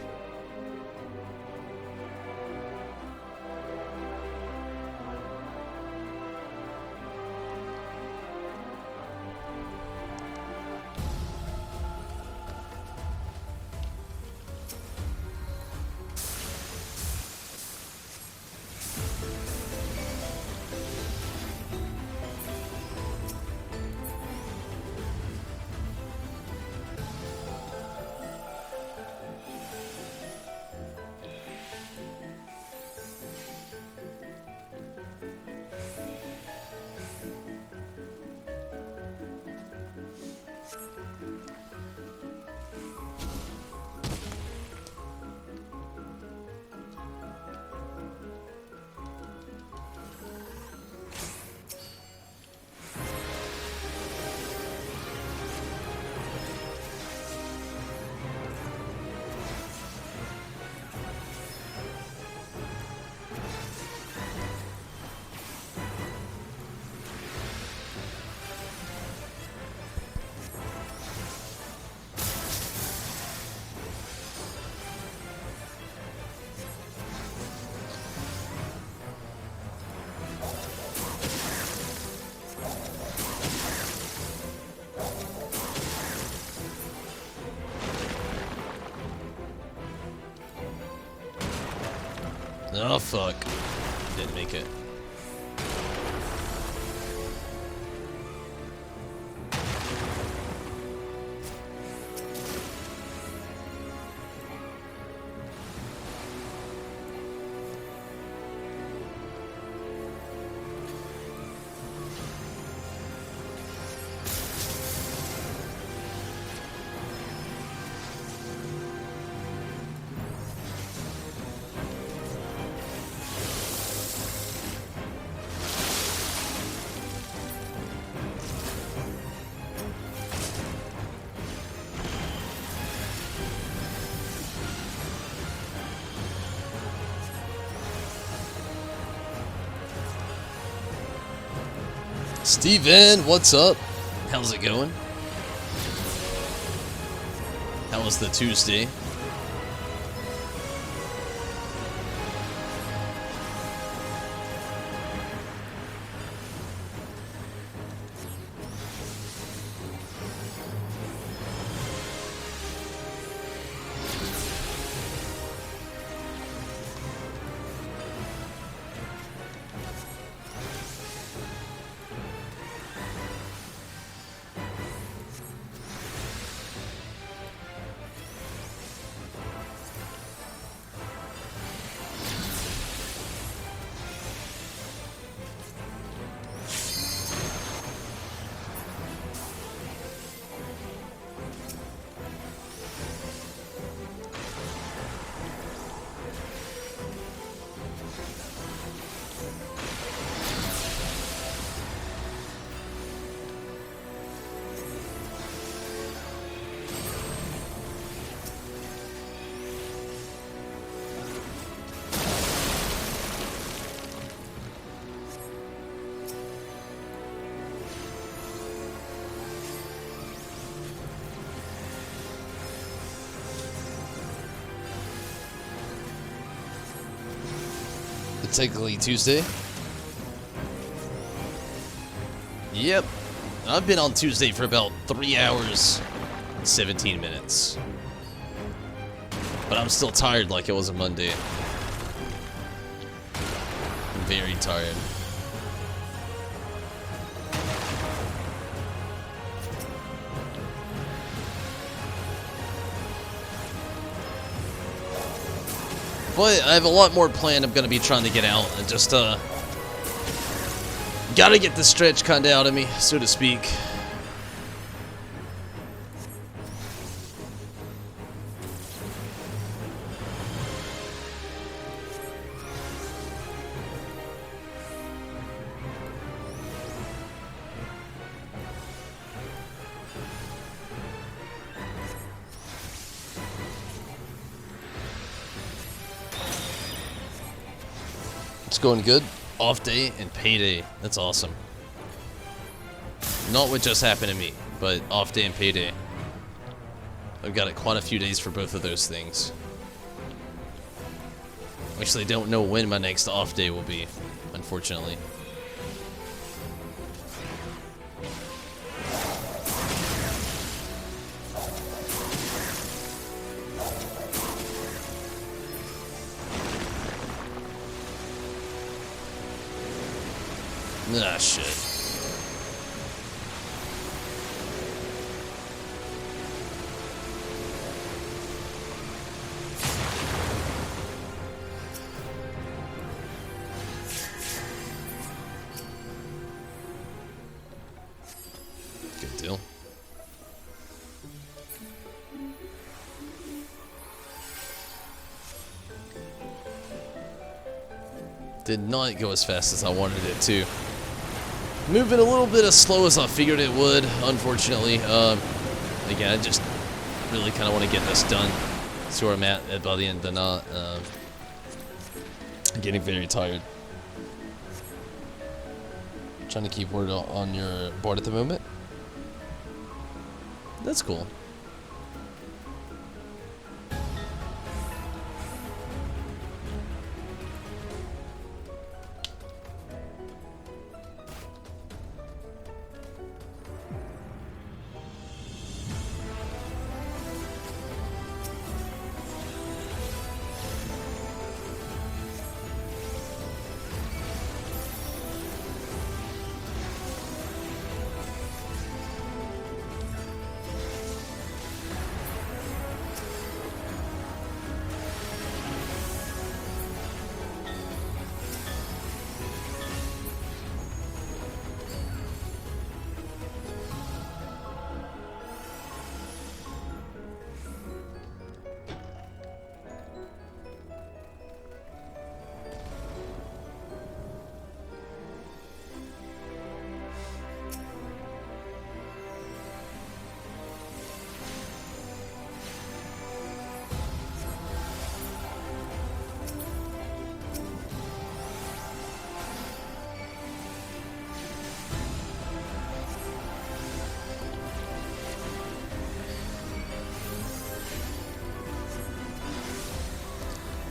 Oh, fuck. Didn't make it. Steven, what's up? How's it going? How was the Tuesday? Technically Tuesday. Yep. I've been on Tuesday for about 3 hours and 17 minutes. But I'm still tired like it was a Monday. I'm very tired. But I have a lot more planned. I'm going to be trying to get out and just, gotta get the stretch kind of out of me, so to speak. It's going good. Off day and payday. That's awesome. Not what just happened to me, but off day and payday. I've got quite a few days for both of those things. Actually, I don't know when my next off day will be, unfortunately. Ah, shit. Good deal. Did not go as fast as I wanted it to. Moving a little bit as slow as I figured it would, unfortunately. Again, I just really kind of want to get this done. See where I'm at by the end of the night. I'm getting very tired. Trying to keep word on your board at the moment. That's cool.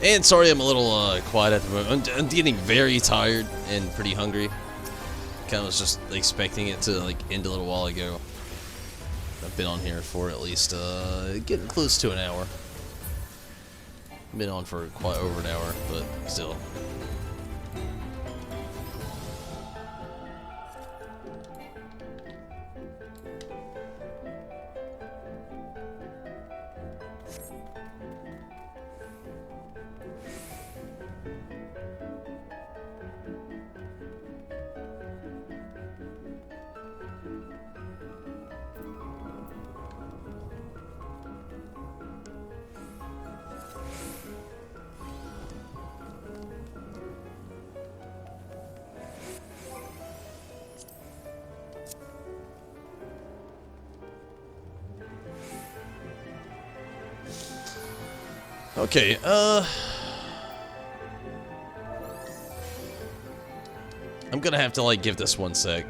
And sorry I'm a little quiet at the moment. I'm getting very tired and pretty hungry. Kind of was just expecting it to like end a little while ago. I've been on here for at least getting close to an hour. Been on for quite over an hour, but still. Okay, I'm gonna have to, like, give this one sec.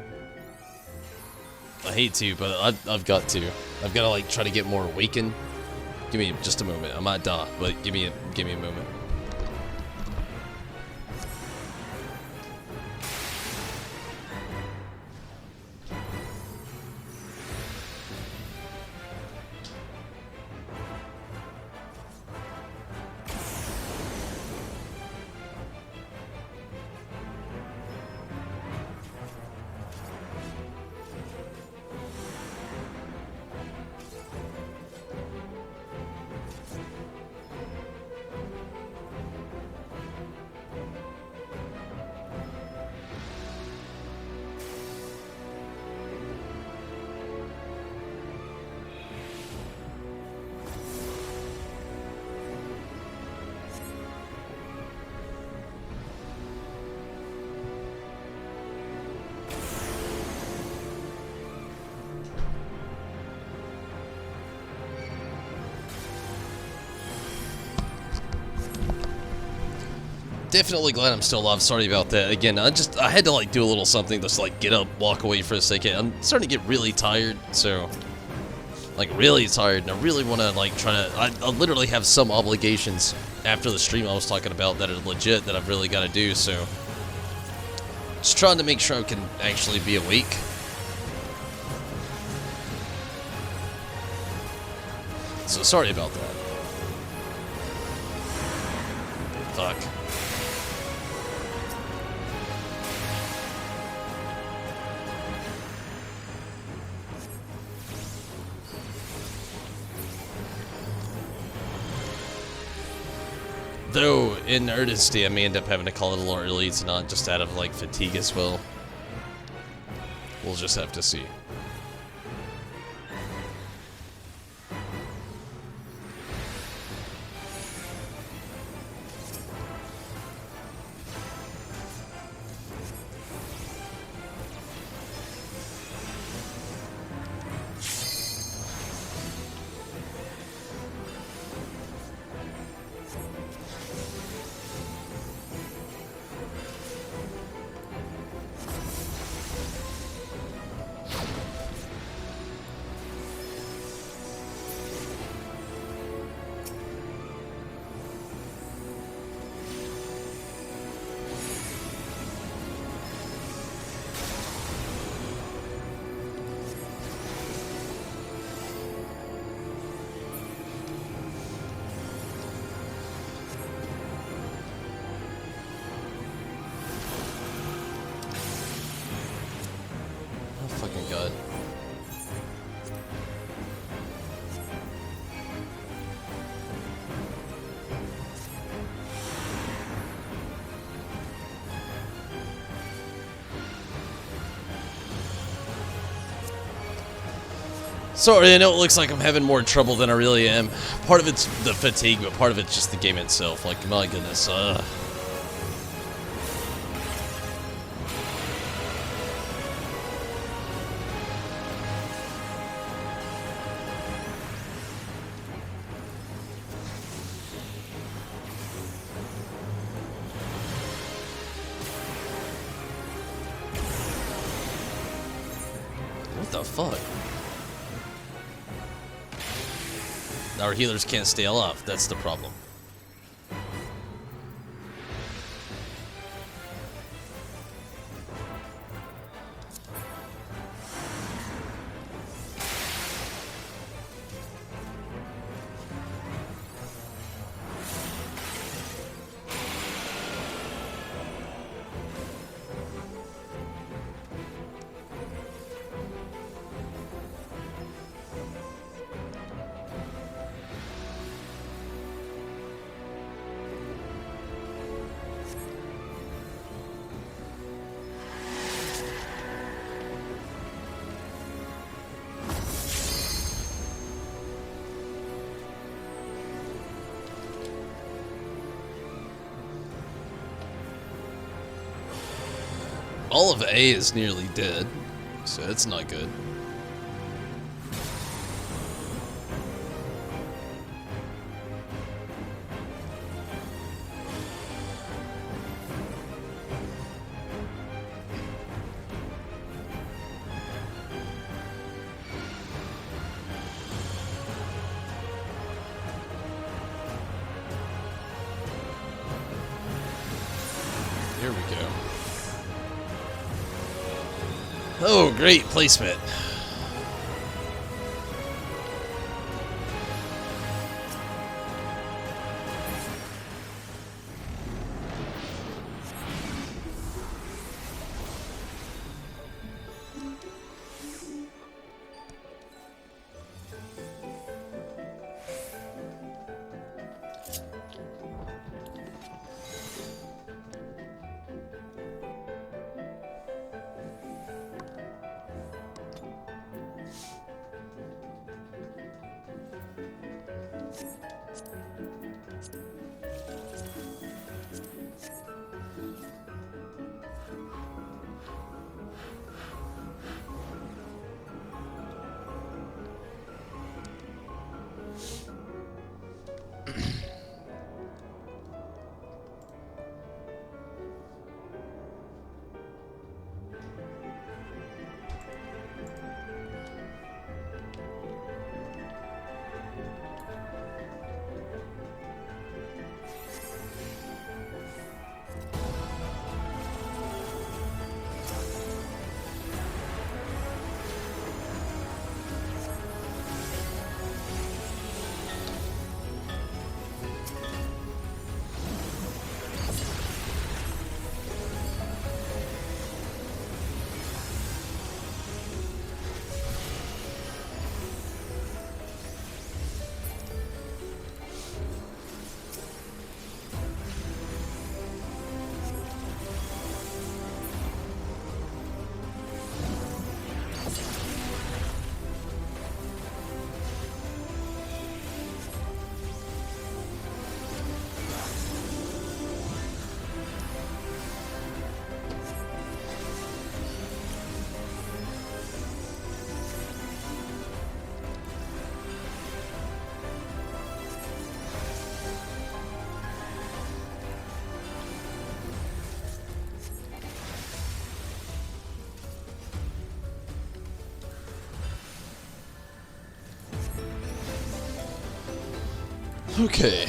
I hate to, but I've got to. I've gotta, like, try to get more awakened. Give me just a moment. I might die, but give me a moment. Definitely glad I'm still alive. Sorry about that. Again, I had to like do a little something just like get up, walk away for a second. I'm starting to get really tired, so like really tired, and I really want to like try to. I literally have some obligations after the stream I was talking about that are legit that I've really got to do. So just trying to make sure I can actually be awake. So sorry about that. Fuck. Though, in earnesty, I may end up having to call it a little early tonight, just out of, like, fatigue as well. We'll just have to see. God. Sorry, I know it looks like I'm having more trouble than I really am. Part of it's the fatigue, but part of it's just the game itself. Like, my goodness, what the fuck? Our healers can't stay alive. That's the problem. All of A is nearly dead, so it's not good. Here we go. Oh, great placement. Okay.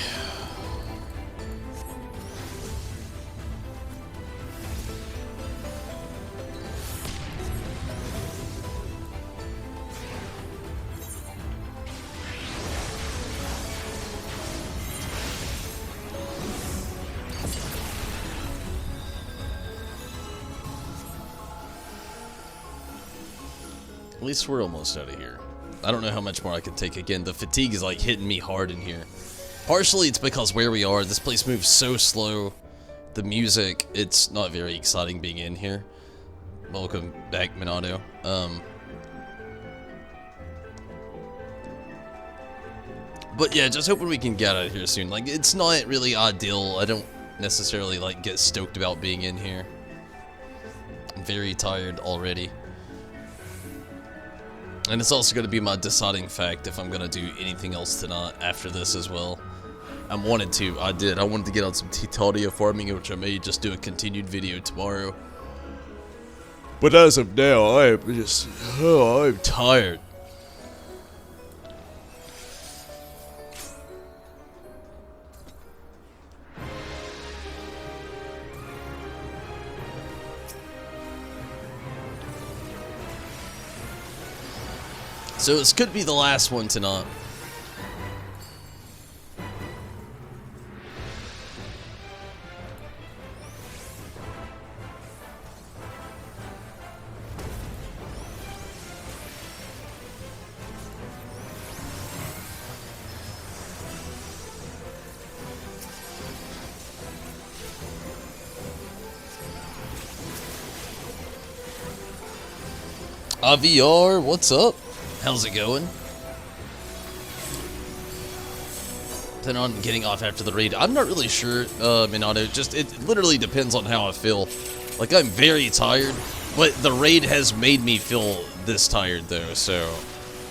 At least we're almost out of here. I don't know how much more I can take. Again, the fatigue is like hitting me hard in here. Partially it's because where we are, this place moves so slow. The music, it's not very exciting being in here. Welcome back, Minato. But yeah, just hoping we can get out of here soon. Like, it's not really ideal. I don't necessarily like get stoked about being in here. I'm very tired already. And it's also going to be my deciding fact if I'm going to do anything else tonight after this as well. I wanted to. I wanted to get on some Titania farming, which I may just do a continued video tomorrow. But as of now, I am just... oh, I'm tired. So this could be the last one tonight. VR, what's up? How's it going? Then on getting off after the raid. I'm not really sure, Minato. Just, it literally depends on how I feel. Like, I'm very tired, but the raid has made me feel this tired, though, so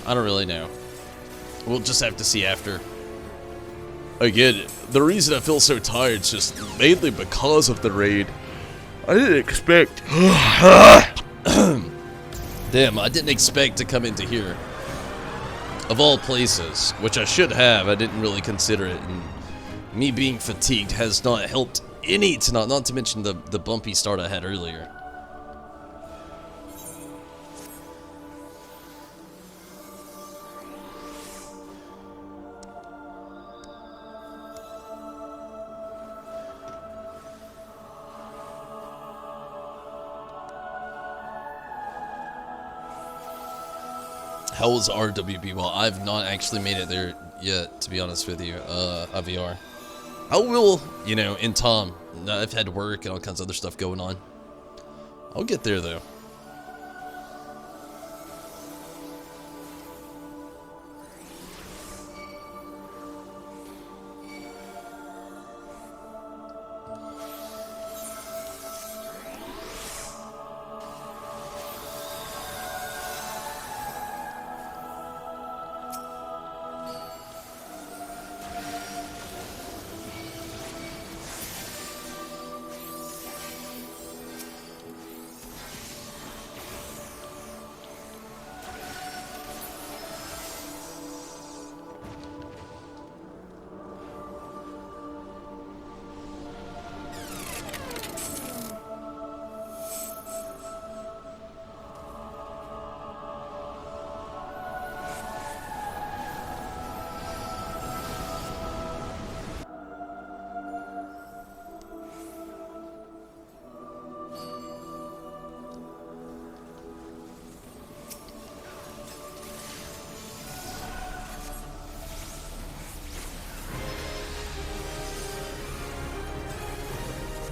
I don't really know. We'll just have to see after. Again, the reason I feel so tired is just mainly because of the raid. I didn't expect... Damn, I didn't expect to come into here. Of all places, which I should have, I didn't really consider it, and me being fatigued has not helped any tonight, not to mention the bumpy start I had earlier. How was RWB? Well, I've not actually made it there yet, to be honest with you, IVR. I will, you know, in time. I've had work and all kinds of other stuff going on. I'll get there, though.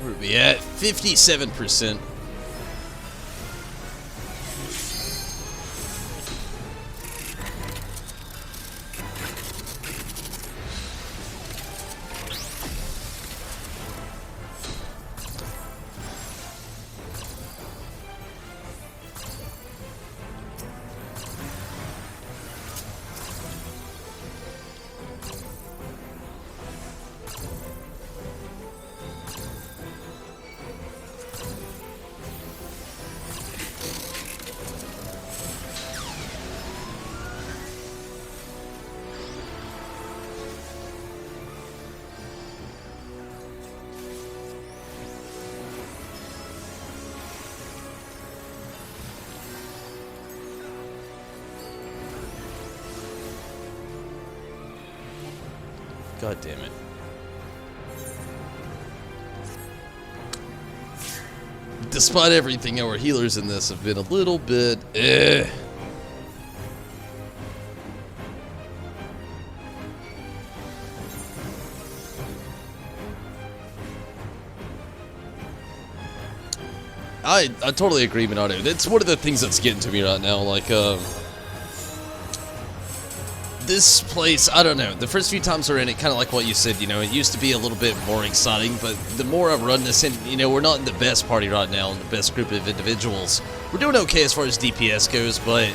Where are we at? 57%. God damn it. Despite everything, our healers in this have been a little bit I totally agree, Minato. It's one of the things that's getting to me right now. Like, this place, I don't know. The first few times we're in it, kind of like what you said, you know, it used to be a little bit more exciting, but the more I run this, and, you know, we're not in the best party right now, the best group of individuals. We're doing okay as far as DPS goes, but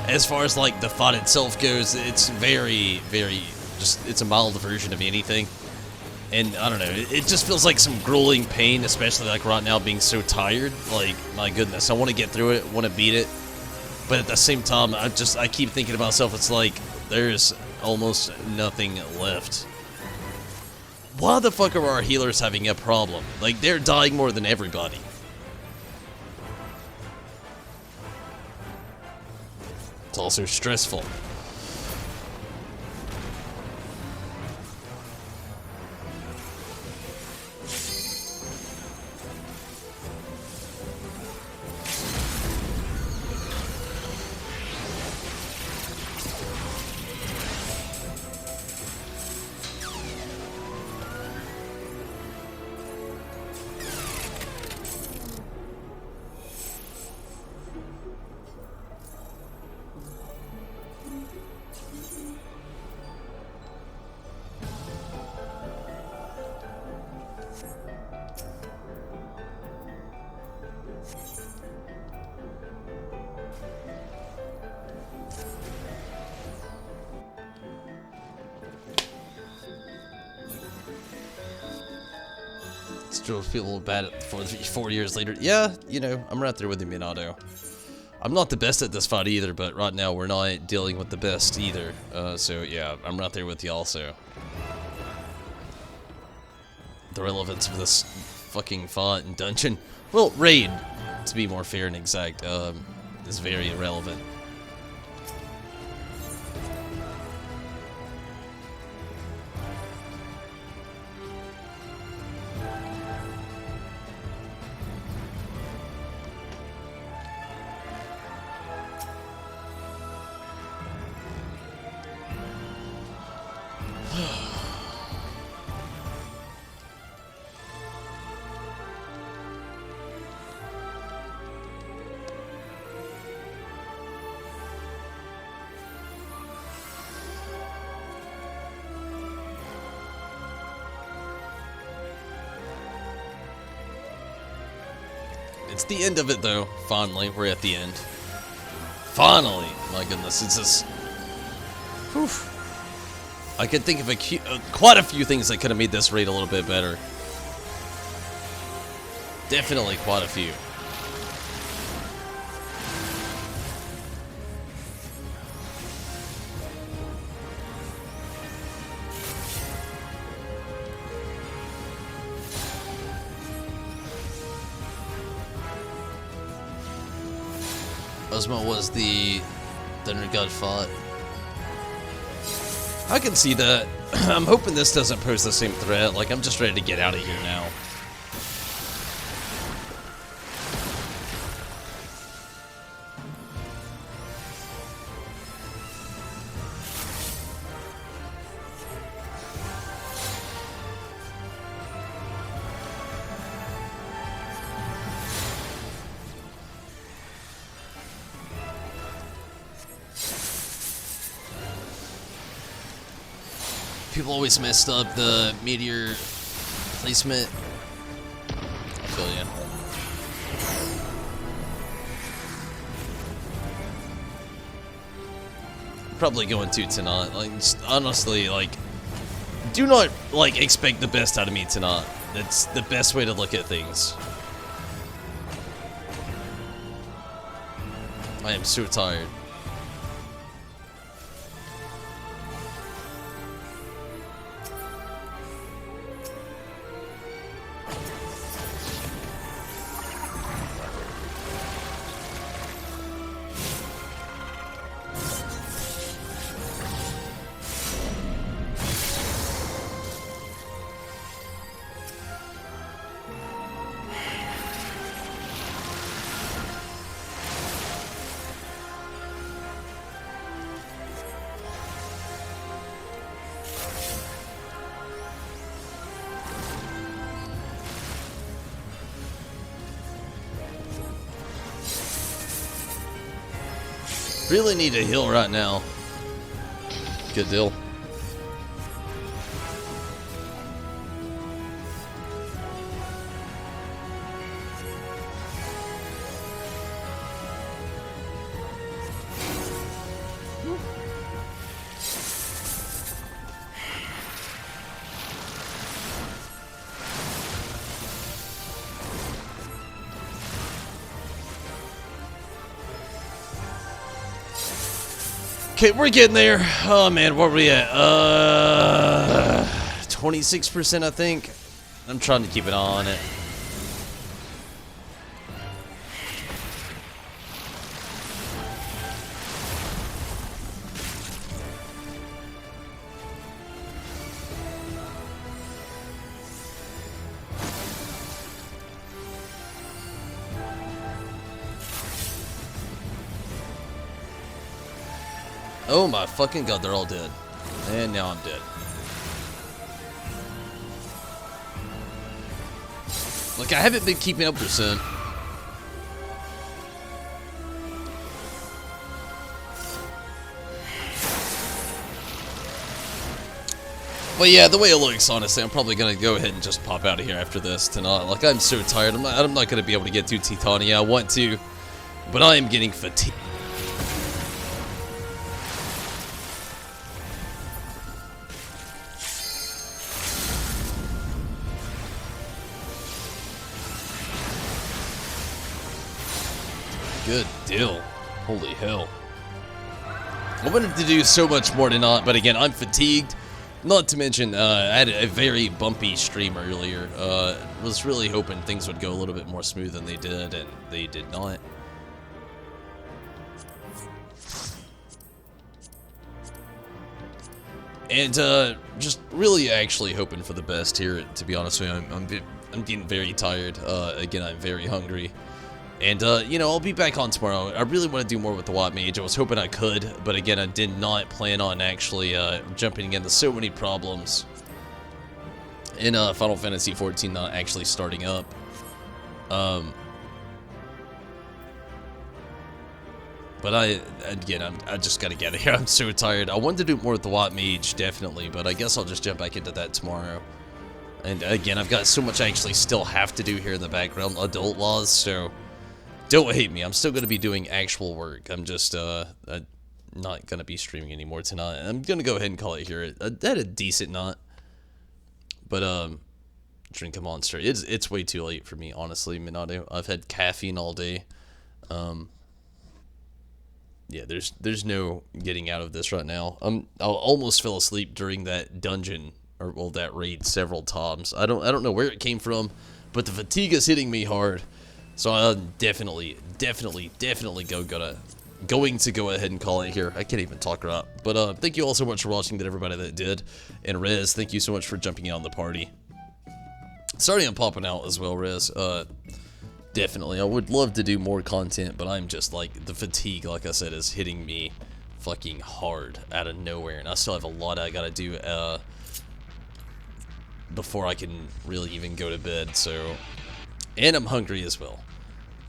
as far as, like, the fight itself goes, it's very, very, just, it's a mild version of anything. And, I don't know, it just feels like some grueling pain, especially, like, right now being so tired. Like, my goodness, I want to get through it, want to beat it, but at the same time, I keep thinking to myself, it's like, there's almost nothing left. Why the fuck are our healers having a problem? Like, they're dying more than everybody. It's also stressful. Still feel a little bad for 4 years later. Yeah, you know, I'm right there with you, Minato. I'm not the best at this fight either, but right now we're not dealing with the best either. So yeah, I'm right there with you also. The relevance of this fucking fight and dungeon, well, raid, to be more fair and exact, is very irrelevant. It's the end of it, though. Finally, we're at the end. Finally! My goodness, it's just... Whew. I could think of quite a few things that could have made this raid a little bit better. Definitely quite a few. Ozma was the Thunder God fought. I can see that. I'm hoping this doesn't pose the same threat. Like, I'm just ready to get out of here now. People always messed up the meteor placement. I feel ya. Probably going to tonight. Like, honestly, like, do not like expect the best out of me tonight. That's the best way to look at things. I am so tired. Really need a heal right now. Good deal. Okay, we're getting there. Oh man, where are we at? 26%, I think. I'm trying to keep an eye on it. Oh my fucking god, they're all dead. And now I'm dead. Look, I haven't been keeping up percent. But yeah, the way it looks, honestly, I'm probably gonna go ahead and just pop out of here after this tonight. Like, I'm so tired. I'm not gonna be able to get to Titania. I want to, but I am getting fatigued. Good deal. Holy hell. I wanted to do so much more tonight, but again, I'm fatigued. Not to mention, I had a very bumpy stream earlier. Was really hoping things would go a little bit more smooth than they did, and they did not. And just really actually hoping for the best here, to be honest with you. I'm getting very tired. Again, I'm very hungry. And, you know, I'll be back on tomorrow. I really want to do more with the Watt Mage. I was hoping I could, but again, I did not plan on actually jumping into so many problems in Final Fantasy XIV not actually starting up. But I just gotta get here. I'm so tired. I wanted to do more with the Watt Mage, definitely, but I guess I'll just jump back into that tomorrow. And again, I've got so much I actually still have to do here in the background, adult laws, so don't hate me. I'm still going to be doing actual work. I'm just not going to be streaming anymore tonight. I'm going to go ahead and call it here. I had a decent night, but drink a Monster. It's way too late for me, honestly, Minato. I've had caffeine all day. Yeah, there's no getting out of this right now. I almost fell asleep during that dungeon, or well, that raid several times. I don't know where it came from, but the fatigue is hitting me hard. So I'm definitely going to go ahead and call it here. I can't even talk right. But thank you all so much for watching, to everybody that did. And Rez, thank you so much for jumping in on the party. Sorry I'm popping out as well, Rez. Definitely. I would love to do more content, but I'm just like, the fatigue, like I said, is hitting me fucking hard out of nowhere. And I still have a lot I gotta do before I can really even go to bed, so... And I'm hungry as well.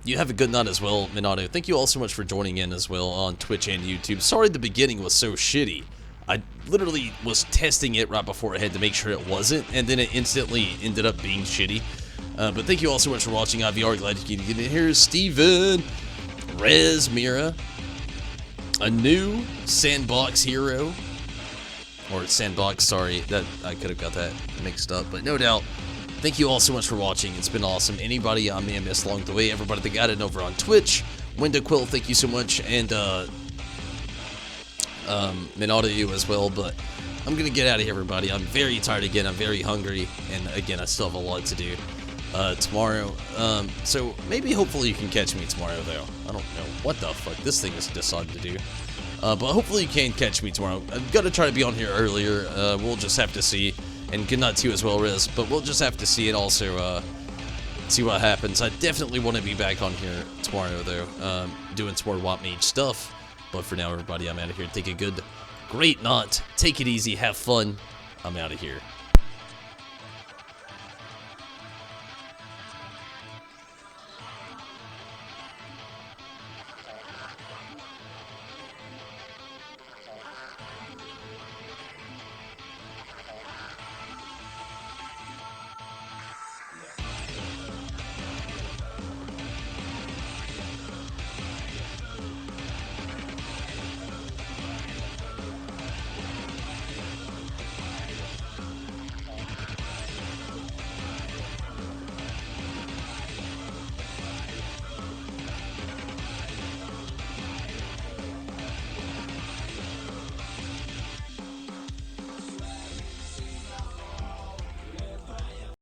You have a good night as well, Minato. Thank you all so much for joining in as well on Twitch and YouTube. Sorry the beginning was so shitty. I literally was testing it right before I had to make sure it wasn't, and then it instantly ended up being shitty. But thank you all so much for watching. IVR, glad you can get in here. Steven, Rez, Mira, a new Sandbox hero. Or Sandbox, sorry. That I could have got that mixed up, but no doubt. Thank you all so much for watching. It's been awesome. Anybody I may have missed along the way, everybody that got it over on Twitch, Window Quill, thank you so much, and Minato, you as well. But I'm gonna get out of here, everybody. I'm very tired again. I'm very hungry, and again, I still have a lot to do tomorrow. So maybe, hopefully, you can catch me tomorrow, though. I don't know what the fuck this thing has decided to do. But hopefully you can catch me tomorrow. I've got to try to be on here earlier. We'll just have to see. And good night to you as well, Riz. But we'll just have to see it also, see what happens. I definitely want to be back on here tomorrow, though, doing some more Watt Mage stuff. But for now, everybody, I'm out of here. Take a great night. Take it easy. Have fun. I'm out of here.